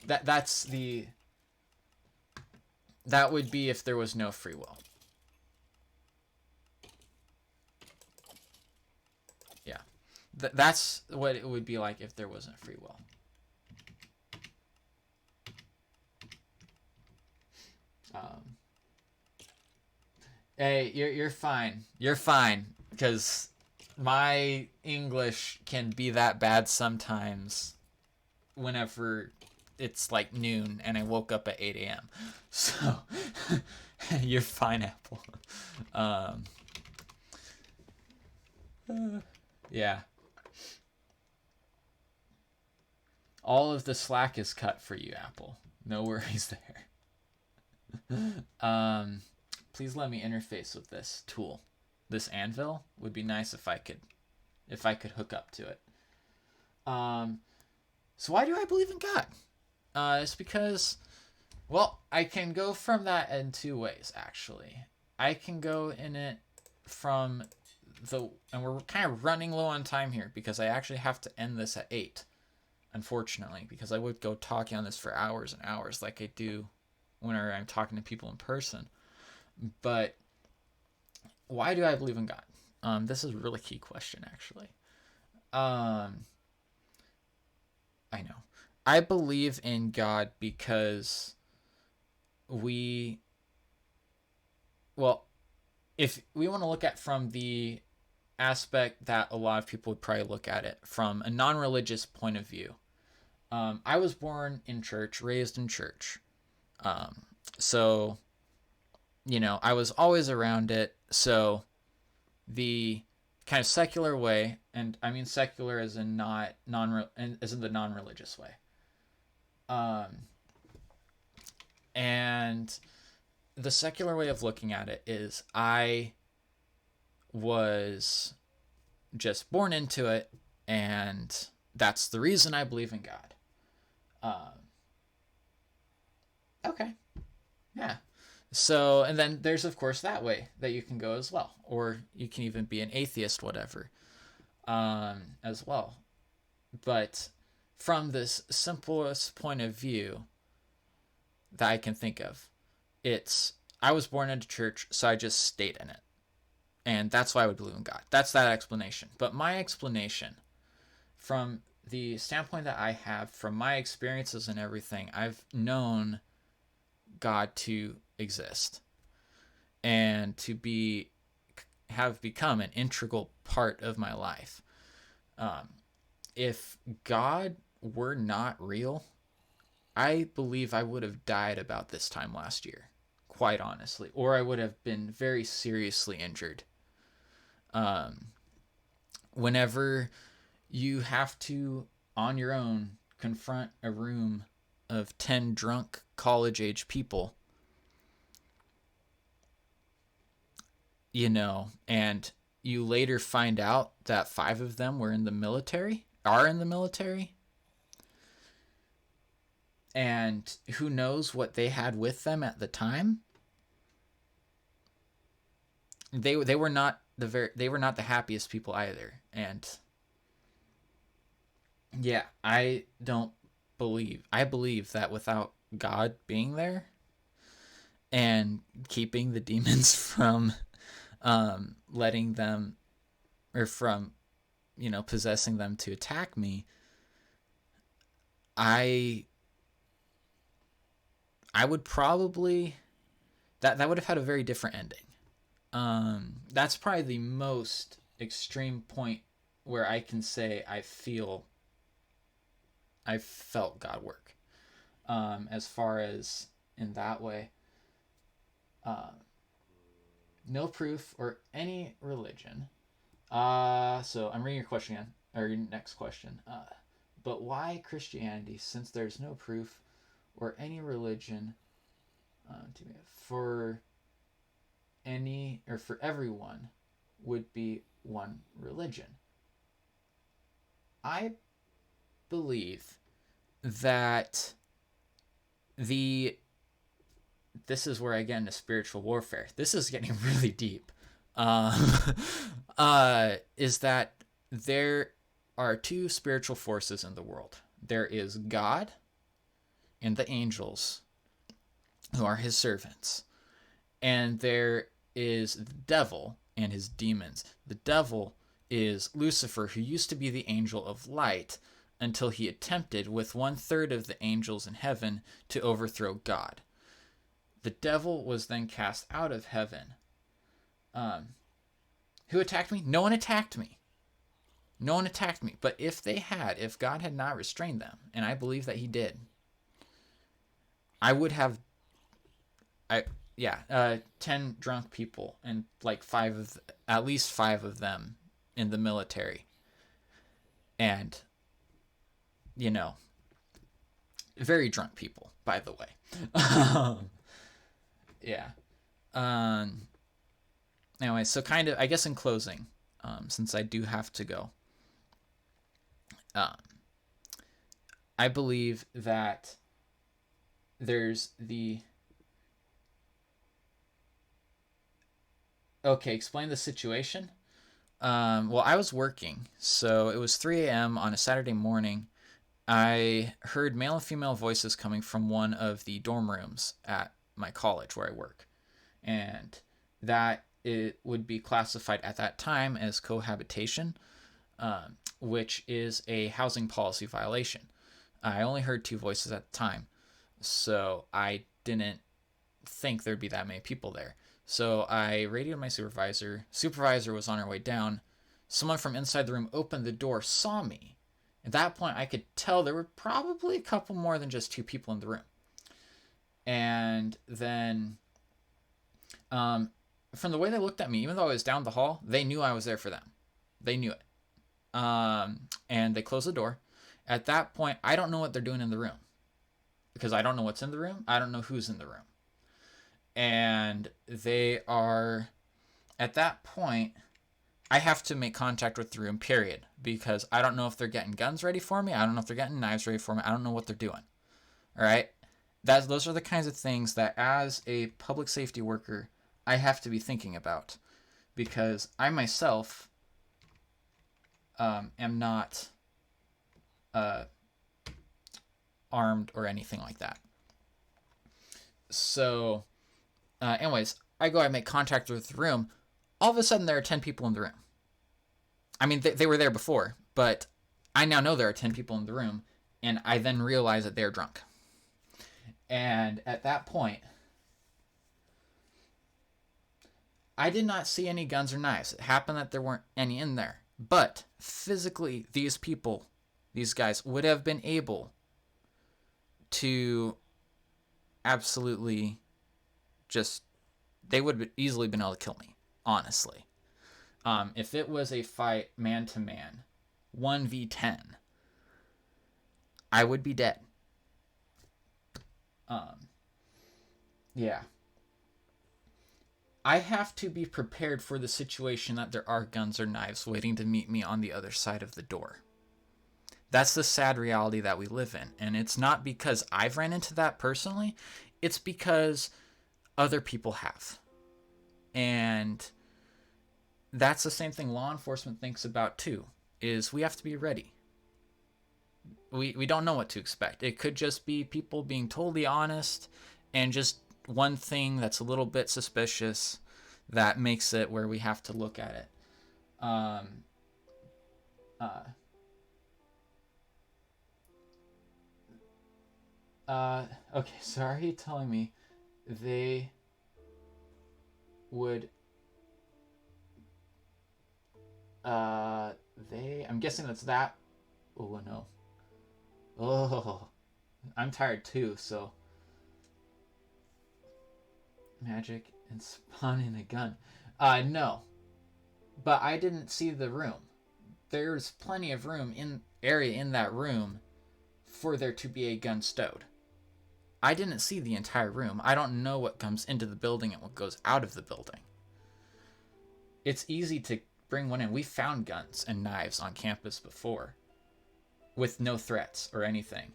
That's the. That would be if there was no free will. Yeah. That's what it would be like if there wasn't free will. Hey, you're fine. You're fine because my English can be that bad sometimes. Whenever it's like noon and I woke up at 8 a.m. So you're fine, Apple. Yeah. All of the slack is cut for you, Apple. No worries there. Please let me interface with this tool. This anvil would be nice if I could hook up to it. So why do I believe in God? It's because, well, I can go from that in two ways, actually. I can go in it from and we're kind of running low on time here because I actually have to end this at 8, unfortunately, because I would go talking on this for hours and hours like I do whenever I'm talking to people in person. But why do I believe in God? This is a really key question, actually. Um, I know. I believe in God because we, well, if we want to look at from the aspect that a lot of people would probably look at it from a non-religious point of view. I was born in church, raised in church. So, I was always around it. So the kind of secular way, and I mean secular as in not as in the non-religious way. Um, and the secular way of looking at it is I was just born into it, and that's the reason I believe in God. Um, okay, yeah. So, and then there's of course that way that you can go as well, or you can even be an atheist, whatever, as well. But from this simplest point of view that I can think of, it's I was born into church, so I just stayed in it, and that's why I would believe in God. That's that explanation. But my explanation, from the standpoint that I have from my experiences and everything, I've known God to exist and to be have become an integral part of my life. Um, if God were not real, I believe I would have died about this time last year, quite honestly, or I would have been very seriously injured. Um, Whenever you have to, on your own, confront a room of 10 drunk college age people, and you later find out that 5 of them are in the military, and who knows what they had with them at the time. They were not the happiest people either. And yeah, I believe that without God being there and keeping the demons from letting them, or from possessing them to attack me, I would probably that would have had a very different ending. That's probably the most extreme point where I can say I felt God work. As far as in that way, no proof or any religion. So I'm reading your question again, or your next question. But why Christianity, since there's no proof or any religion for any or for everyone would be one religion? I believe that this is where I get into spiritual warfare. This is getting really deep. Um, is that there are 2 spiritual forces in the world. There is God and the angels, who are his servants. And there is the devil and his demons. The devil is Lucifer, who used to be the angel of light until he attempted with 1/3 of the angels in heaven to overthrow God. The devil was then cast out of heaven. Who attacked me? No one attacked me. No one attacked me. But if God had not restrained them, and I believe that he did, I would have, 10 drunk people, and like at least 5 of them in the military. And, very drunk people, by the way. Yeah. Anyway, so kind of, I guess in closing, since I do have to go, I believe that there's okay, explain the situation. Well, I was working, so it was 3 a.m. on a Saturday morning. I heard male and female voices coming from one of the dorm rooms at my college where I work. And that it would be classified at that time as cohabitation, which is a housing policy violation. I only heard 2 voices at the time, so I didn't think there'd be that many people there. So I radioed my supervisor. Supervisor was on her way down. Someone from inside the room opened the door, saw me. At that point, I could tell there were probably a couple more than just 2 people in the room. And then, from the way they looked at me, even though I was down the hall, they knew I was there for them. They knew it. And they closed the door. At that point, I don't know what they're doing in the room, because I don't know what's in the room. I don't know who's in the room. And they are, at that point, I have to make contact with the room, period, because I don't know if they're getting guns ready for me. I don't know if they're getting knives ready for me. I don't know what they're doing. All right? Those are the kinds of things that, as a public safety worker, I have to be thinking about, because I myself am not armed or anything like that. So, anyways, I go and make contact with the room. All of a sudden, there are 10 people in the room. I mean, they were there before, but I now know there are 10 people in the room, and I then realize that they're drunk. And at that point, I did not see any guns or knives. It happened that there weren't any in there. But physically, these people, these guys, would have been able to absolutely just, they would have easily been able to kill me, honestly. If it was a fight man-to-man, 1v10, I would be dead. Yeah. I have to be prepared for the situation that there are guns or knives waiting to meet me on the other side of the door. That's the sad reality that we live in. And it's not because I've ran into that personally. It's because other people have. And that's the same thing law enforcement thinks about too, is we have to be ready. We don't know what to expect. It could just be people being totally honest and just one thing that's a little bit suspicious that makes it where we have to look at it. Okay, so are you telling me they would I'm guessing that's that. Oh no. Oh, I'm tired too, so magic and spawning a gun. No. But I didn't see the room. There's plenty of area in that room for there to be a gun stowed. I didn't see the entire room. I don't know what comes into the building and what goes out of the building. It's easy to bring one in. We found guns and knives on campus before with no threats or anything.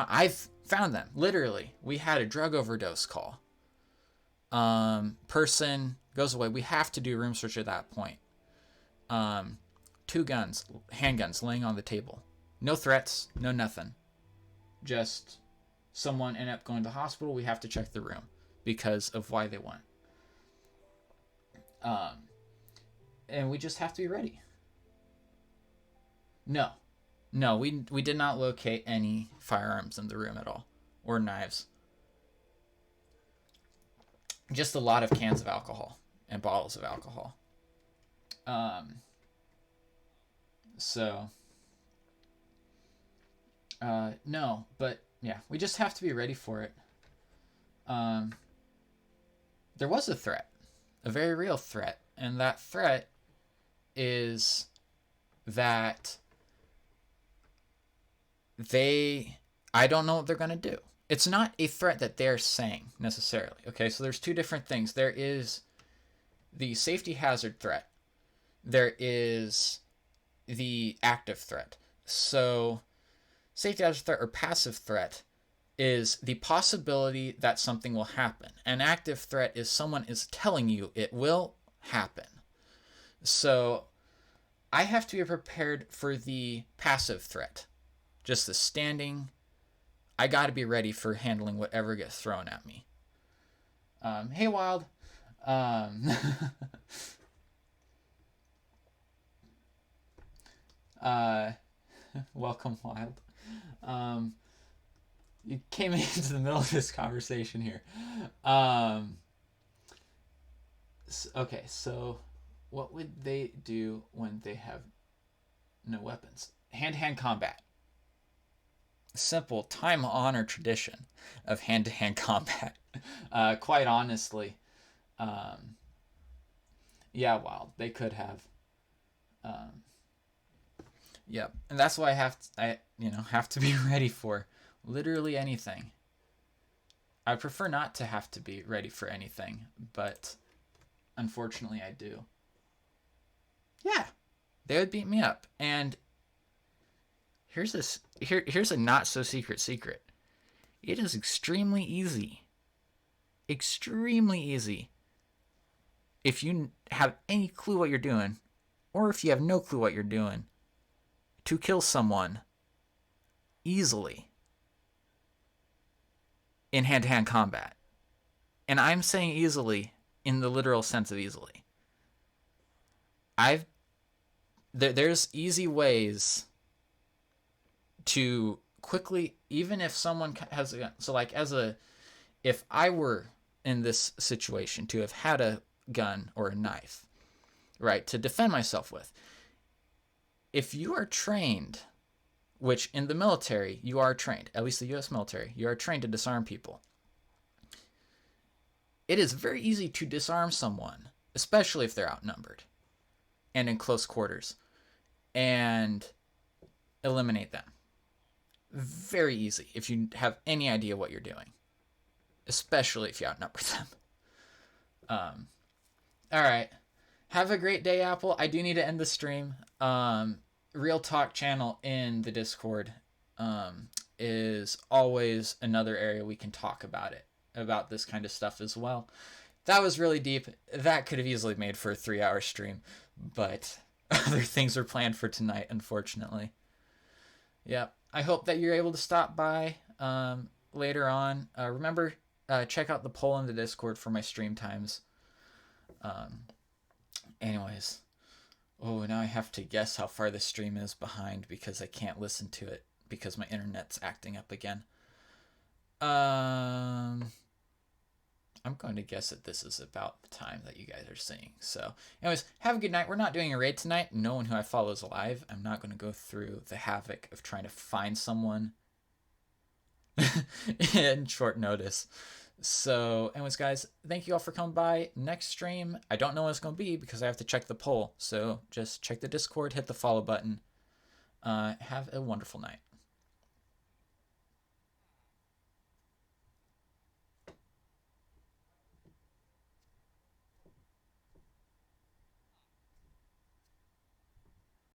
I've found them. Literally, we had a drug overdose call. Person goes away. We have to do a room search at that point. 2 guns, handguns laying on the table. No threats, no nothing. Just someone ended up going to the hospital. We have to check the room because of why they went. And we just have to be ready. No, we did not locate any firearms in the room at all, or knives. Just a lot of cans of alcohol and bottles of alcohol. No, but yeah, we just have to be ready for it. There was a threat, a very real threat, and that threat is that I don't know what they're going to do. It's not a threat that they're saying necessarily. Okay, so there's 2 different things. There is the safety hazard threat. There is the active threat. So safety hazard threat or passive threat is the possibility that something will happen. An active threat is someone is telling you it will happen. So I have to be prepared for the passive threat. Just the standing. I got to be ready for handling whatever gets thrown at me. Hey, Wild. Um, uh, welcome, Wild. Um, you came into the middle of this conversation here. Um, okay, so what would they do when they have no weapons? Hand-to-hand combat. Simple, time-honored tradition of hand-to-hand combat. Quite honestly, um, yeah, Wild. They could have. Um, Yep, and that's why I have to be ready for literally anything. I prefer not to have to be ready for anything, but unfortunately I do. Yeah, they would beat me up. And here's a not so secret. It is extremely easy. Extremely easy. If you have any clue what you're doing, or if you have no clue what you're doing, to kill someone easily in hand-to-hand combat. And I'm saying easily in the literal sense of easily. There's easy ways to quickly, even if someone has a gun. So like if I were in this situation to have had a gun or a knife, right, to defend myself with, if you are trained, which in the military you are trained, at least the U.S. military, you are trained to disarm people. It is very easy to disarm someone, especially if they're outnumbered and in close quarters, and eliminate them. Very easy if you have any idea what you're doing, especially if you outnumber them. All right. Have a great day, Apple. I do need to end the stream. Real Talk channel in the Discord is always another area we can talk about this kind of stuff as well. That was really deep. That could have easily made for a 3-hour stream, but other things were planned for tonight, unfortunately. Yeah, I hope that you're able to stop by later on. Remember, check out the poll in the Discord for my stream times. Anyways, now I have to guess how far the stream is behind because I can't listen to it because my internet's acting up again. I'm going to guess that this is about the time that you guys are seeing. So, anyways, have a good night. We're not doing a raid tonight. No one who I follow is alive. I'm not going to go through the havoc of trying to find someone in short notice. So, anyways, guys, thank you all for coming by. Next stream, I don't know what it's going to be because I have to check the poll. So, just check the Discord, hit the follow button. Have a wonderful night.